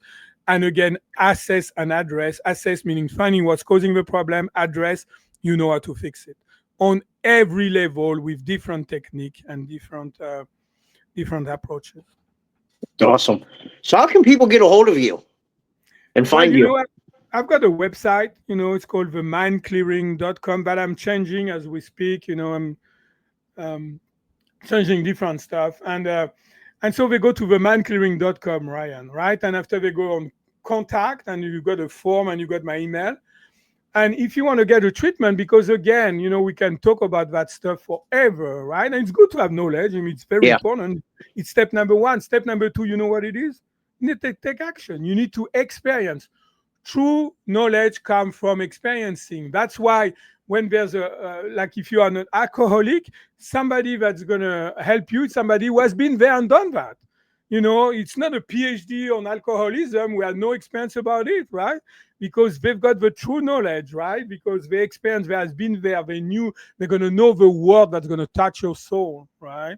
And again, assess and address. Assess meaning finding what's causing the problem, address, you know how to fix it. On every level with different technique and different approaches. Awesome. So how can people get a hold of you and Well, find you? I've got a website, it's called themindclearing.com, but I'm changing as we speak. I'm changing different stuff. And so they go to themindclearing.com, Ryan, right? And after they go on contact, and you've got a form and you got my email. And if you want to get a treatment, because again, we can talk about that stuff forever, right? And it's good to have knowledge. I mean, it's very Yeah. important. It's step number one. Step number two, you know what it is? You need to take action. You need to experience. True knowledge comes from experiencing. That's why when there's like if you are an alcoholic, somebody that's going to help you, somebody who has been there and done that. It's not a PhD on alcoholism. We have no experience about it, right? Because they've got the true knowledge, right? Because they experience, they has been there, they knew, they're going to know the word that's going to touch your soul, right?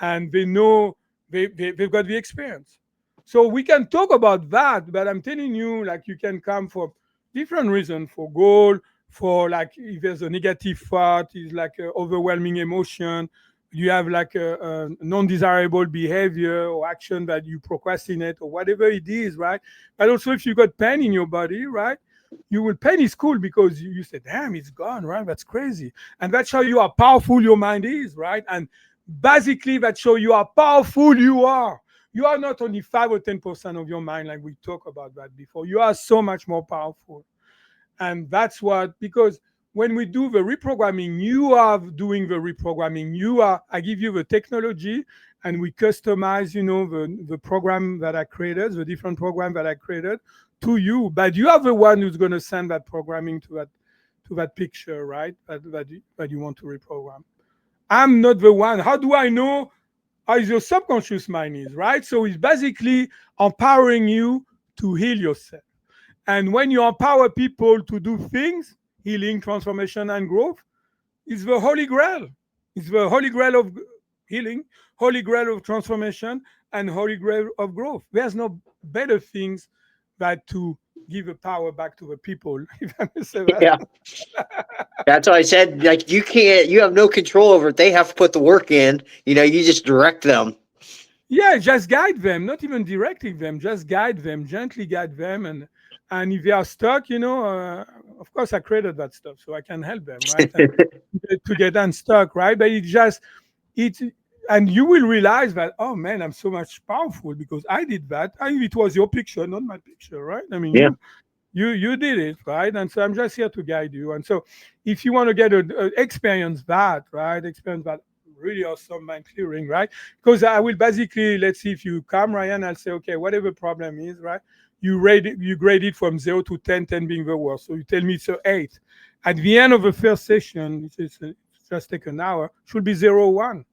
And they know they've got the experience. So we can talk about that, but I'm telling you, like you can come for different reasons, for goal, for like if there's a negative thought, is like an overwhelming emotion, you have like a non-desirable behavior or action that you procrastinate or whatever it is, right? But also if you got pain in your body, right? You will pain is cool because you say, damn, it's gone, right? That's crazy. And that's how you are powerful your mind is, right? And basically that show you how powerful you are. You are not only 5 or 10% of your mind, like we talked about that before. You are so much more powerful. And that's what, because when we do the reprogramming, you are doing the reprogramming. I give you the technology and we customize, the program that I created, the different program that I created to you. But you are the one who's going to send that programming to that picture, right? That you want to reprogram. I'm not the one. How do I know how your subconscious mind is, right? So it's basically empowering you to heal yourself. And when you empower people to do things, healing, transformation, and growth, it's the holy grail. It's the holy grail of healing, holy grail of transformation, and holy grail of growth. There's no better things than to give the power back to the people, if I may say that. Yeah. That's why I said, like, you have no control over it. They have to put the work in. You just direct them. Yeah, just guide them, not even directing them, just guide them, gently guide them. And if they are stuck, of course I created that stuff so I can help them, right? And to get unstuck, right? But it and you will realize that, oh man, I'm so much powerful because I did that. It was your picture, not my picture, right? I mean, Yeah. you did it, right? And so I'm just here to guide you. And so if you want to get experience that, right? Experience that really awesome mind clearing, right? Because I will basically, let's see, if you come, Ryan, I'll say, okay, whatever problem is, right? You grade it from 0 to 10, 10 being the worst. So you tell me it's an 8. At the end of the first session, it's just take an hour, should be 0, 1.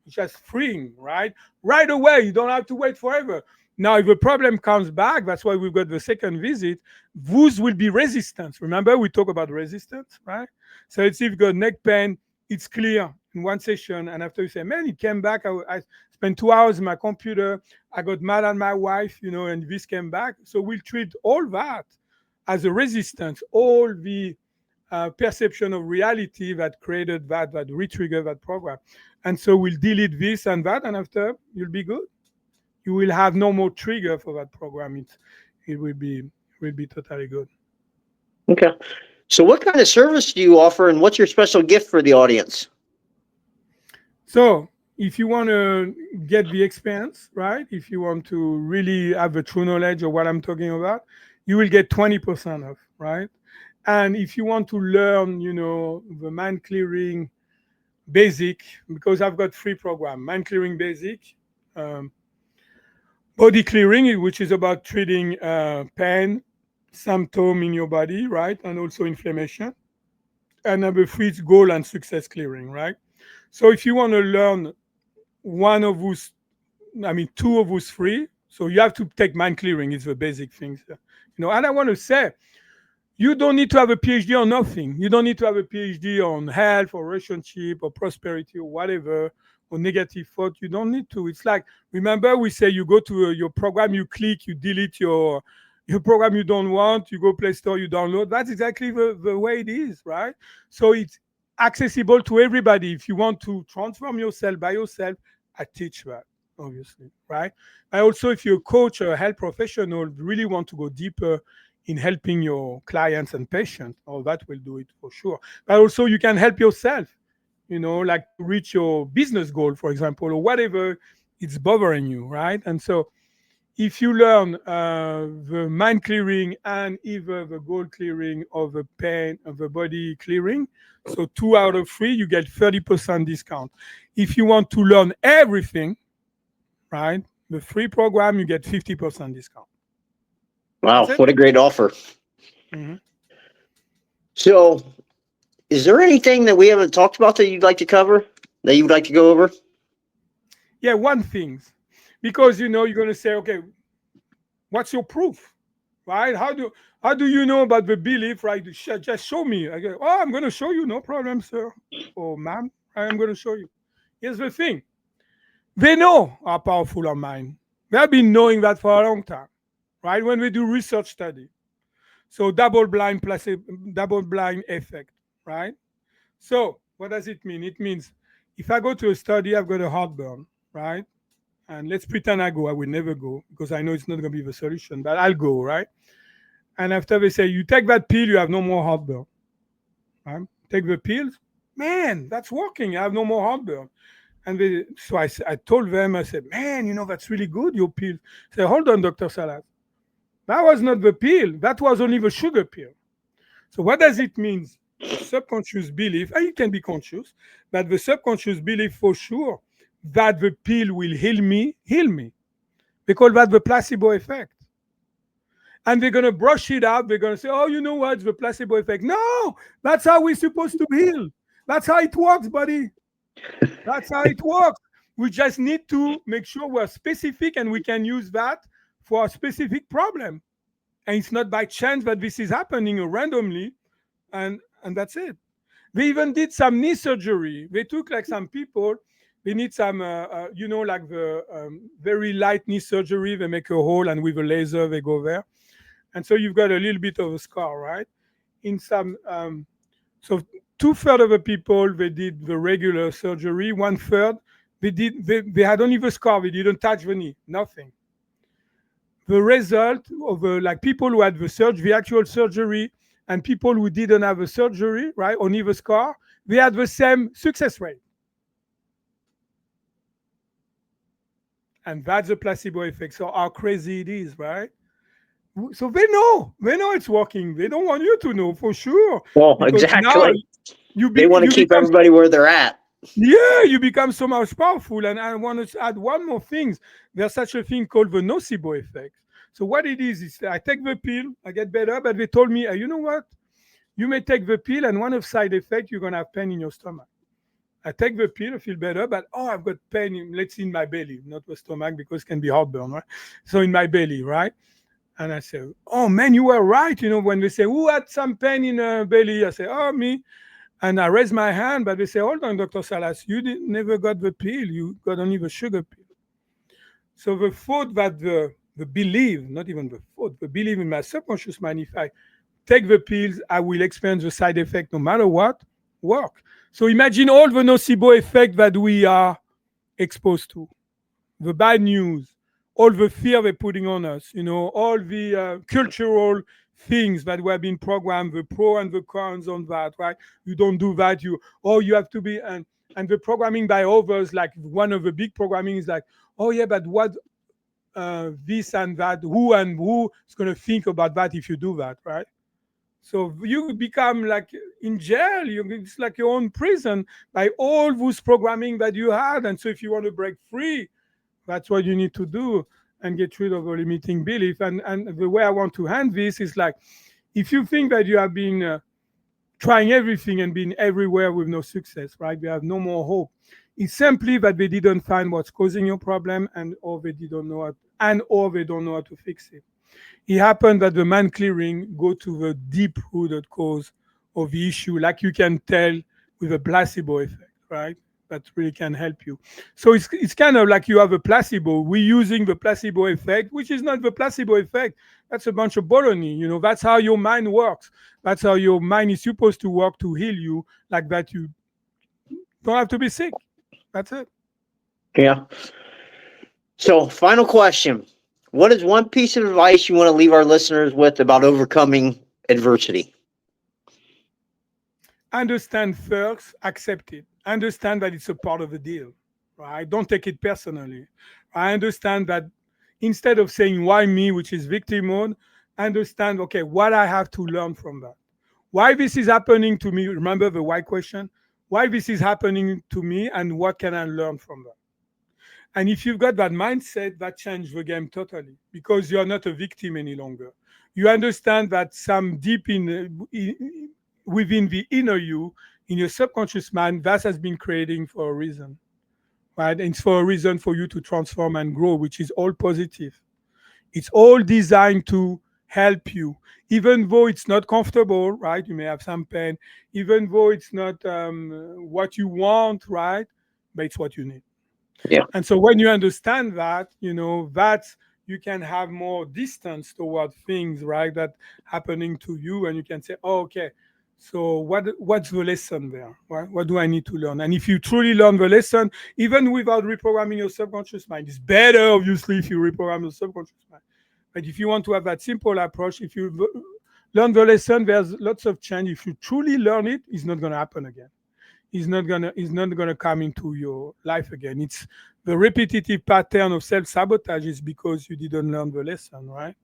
It's just freeing, right? Right away. You don't have to wait forever. Now, if the problem comes back, that's why we've got the second visit, those will be resistance. Remember, we talk about resistance, right? So it's if you've got neck pain, it's clear in one session. And after you say, man, it came back. I spent 2 hours in my computer. I got mad at my wife, and this came back. So we'll treat all that as a resistance, all the perception of reality that created that re-trigger that program. And so we'll delete this and that, and after you'll be good. You will have no more trigger for that program. It will be totally good. Okay. So what kind of service do you offer, and what's your special gift for the audience? So if you want to get the experience, right? If you want to really have the true knowledge of what I'm talking about, you will get 20% off, right? And if you want to learn, the mind clearing basic, because I've got 3 programs: mind clearing basic, body clearing, which is about treating pain, symptom in your body, right? And also inflammation. And number 3 is goal and success clearing, right? So if you want to learn one of those, 2 of those 3, so you have to take mind clearing. It's the basic things, And I want to say, you don't need to have a PhD on nothing. You don't need to have a PhD on health or relationship or prosperity or whatever, or negative thought. You don't need to. It's like, remember we say you go to your program, you click, you delete your program you don't want, you go Play Store, you download. That's exactly the way it is, right? So it's accessible to everybody. If you want to transform yourself by yourself, I teach that, obviously, right? And also, if you're a coach or a health professional, really want to go deeper in helping your clients and patients, all that will do it for sure. But also you can help yourself, like to reach your business goal, for example, or whatever it's bothering you, right? And so if you learn the mind clearing and either the goal clearing or the pain of the body clearing, so 2 out of 3, you get 30% discount. If you want to learn everything, right, the 3 program, you get 50% discount. Wow, what a great offer. Mm-hmm. So is there anything that we haven't talked about that you'd like to cover, that you would like to go over? Yeah, one thing. Because, you're going to say, okay, what's your proof, right? How do you know about the belief, right? Just show me. I go, oh, I'm going to show you. No problem, sir. Or ma'am, I'm going to show you. Here's the thing. They know how powerful our mind. They have been knowing that for a long time, right? When we do research study. So double-blind effect, right? So what does it mean? It means if I go to a study, I've got a heartburn, right? And let's pretend I go. I will never go because I know it's not going to be the solution, but I'll go, right? And after they say, you take that pill, you have no more heartburn. Right? Take the pills. Man, that's working. I have no more heartburn. And so I told them, I said, man, that's really good, your pill. I said, hold on, Dr. Salas. That was not the pill. That was only the sugar pill. So what does it mean? The subconscious belief, and it can be conscious, but the subconscious belief for sure that the pill will heal me. They call that the placebo effect. And they're going to brush it out. They're going to say, oh, you know what? It's the placebo effect. No, that's how we're supposed to heal. That's how it works, buddy. That's how it works. We just need to make sure we're specific and we can use that for a specific problem. And it's not by chance that this is happening randomly. And that's it. They even did some knee surgery. They took like some people, they need some, like the very light knee surgery. They make a hole and with a laser, they go there. And so you've got a little bit of a scar, right? In some, so 2/3 of the people, they did the regular surgery. 1/3, they had only the scar. They didn't touch the knee, nothing. The result of like people who had the actual surgery, and people who didn't have a surgery, right, only the scar, they had the same success rate. And that's the placebo effect. So how crazy it is, right? So they know it's working. They don't want you to know for sure. Well, exactly. Now they want to keep everybody where they're at. Yeah, you become so much powerful. And I want to add one more thing. There's such a thing called the nocebo effect. So what it is I take the pill, I get better, but they told me, you know what? You may take the pill, and one of side effects, you're going to have pain in your stomach. I take the pill, I feel better, but I've got pain, let's say in my belly, not the stomach because it can be heartburn, right? So in my belly, right? And I say, oh man, you were right. When they say, who had some pain in the belly? I say, oh, me. And I raise my hand, but they say, hold on, Dr. Salas, you never got the pill. You got only the sugar pill. So the thought that the belief, not even the thought, the belief in my subconscious mind, if I take the pills, I will experience the side effect no matter what, work. So imagine all the nocebo effect that we are exposed to, the bad news, all the fear they're putting on us, all the cultural things that we have been programmed, the pro and the cons on that, right? You don't do that, you have to be, and the programming by others, like one of the big programming is like, oh yeah, but what this and that, who is going to think about that if you do that, right? So you become like in jail. It's like your own prison by all those programming that you had. And so if you want to break free, that's what you need to do and get rid of a limiting belief. And the way I want to hand this is like, if you think that you have been trying everything and been everywhere with no success, right? You have no more hope. It's simply that they didn't find what's causing your problem or they don't know how to fix it. It happened that the mind clearing go to the deep rooted cause of the issue, like you can tell with a placebo effect, right? That really can help you. So it's kind of like you have a placebo. We're using the placebo effect, which is not the placebo effect. That's a bunch of baloney. That's how your mind works. That's how your mind is supposed to work to heal you, like that. You don't have to be sick. That's it. Yeah. So, final question. What is one piece of advice you want to leave our listeners with about overcoming adversity? Understand first, accept it. Understand that it's a part of the deal, right? Don't take it personally. I understand that instead of saying why me, which is victim mode, understand, okay, what I have to learn from that. Why this is happening to me. Remember the why question? Why this is happening to me and what can I learn from that? And if you've got that mindset, that changes the game totally because you're not a victim any longer. You understand that some deep within the inner you, in your subconscious mind, that has been creating for a reason, right? And it's for a reason for you to transform and grow, which is all positive. It's all designed to help you, even though it's not comfortable, right? You may have some pain, even though it's not what you want, right? But it's what you need. Yeah. And so when you understand that, that you can have more distance toward things, right, that happening to you, and you can say, oh, okay, so what's the lesson there? What do I need to learn? And if you truly learn the lesson, even without reprogramming your subconscious mind, it's better, obviously, if you reprogram your subconscious mind. But if you want to have that simple approach, if you learn the lesson, there's lots of change. If you truly learn it, it's not going to happen again. It's not gonna come into your life again. It's the repetitive pattern of self-sabotage is because you didn't learn the lesson, right?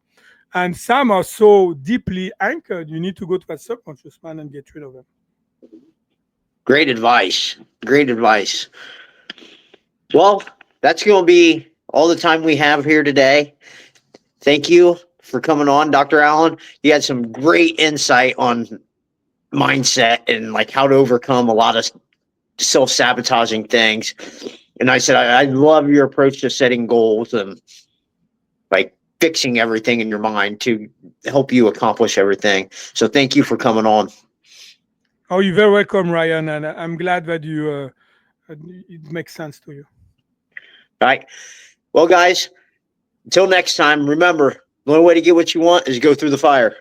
And some are so deeply anchored, you need to go to that subconscious mind and get rid of them. Great advice. Great advice. Well, that's going to be all the time we have here today. Thank you for coming on, Dr. Allen. You had some great insight on mindset and like how to overcome a lot of self-sabotaging things. And I said, I love your approach to setting goals and like fixing everything in your mind to help you accomplish everything. So thank you for coming on. Oh, you're very welcome, Ryan. And I'm glad that it makes sense to you. All right. Well, guys, until next time, remember, the only way to get what you want is go through the fire.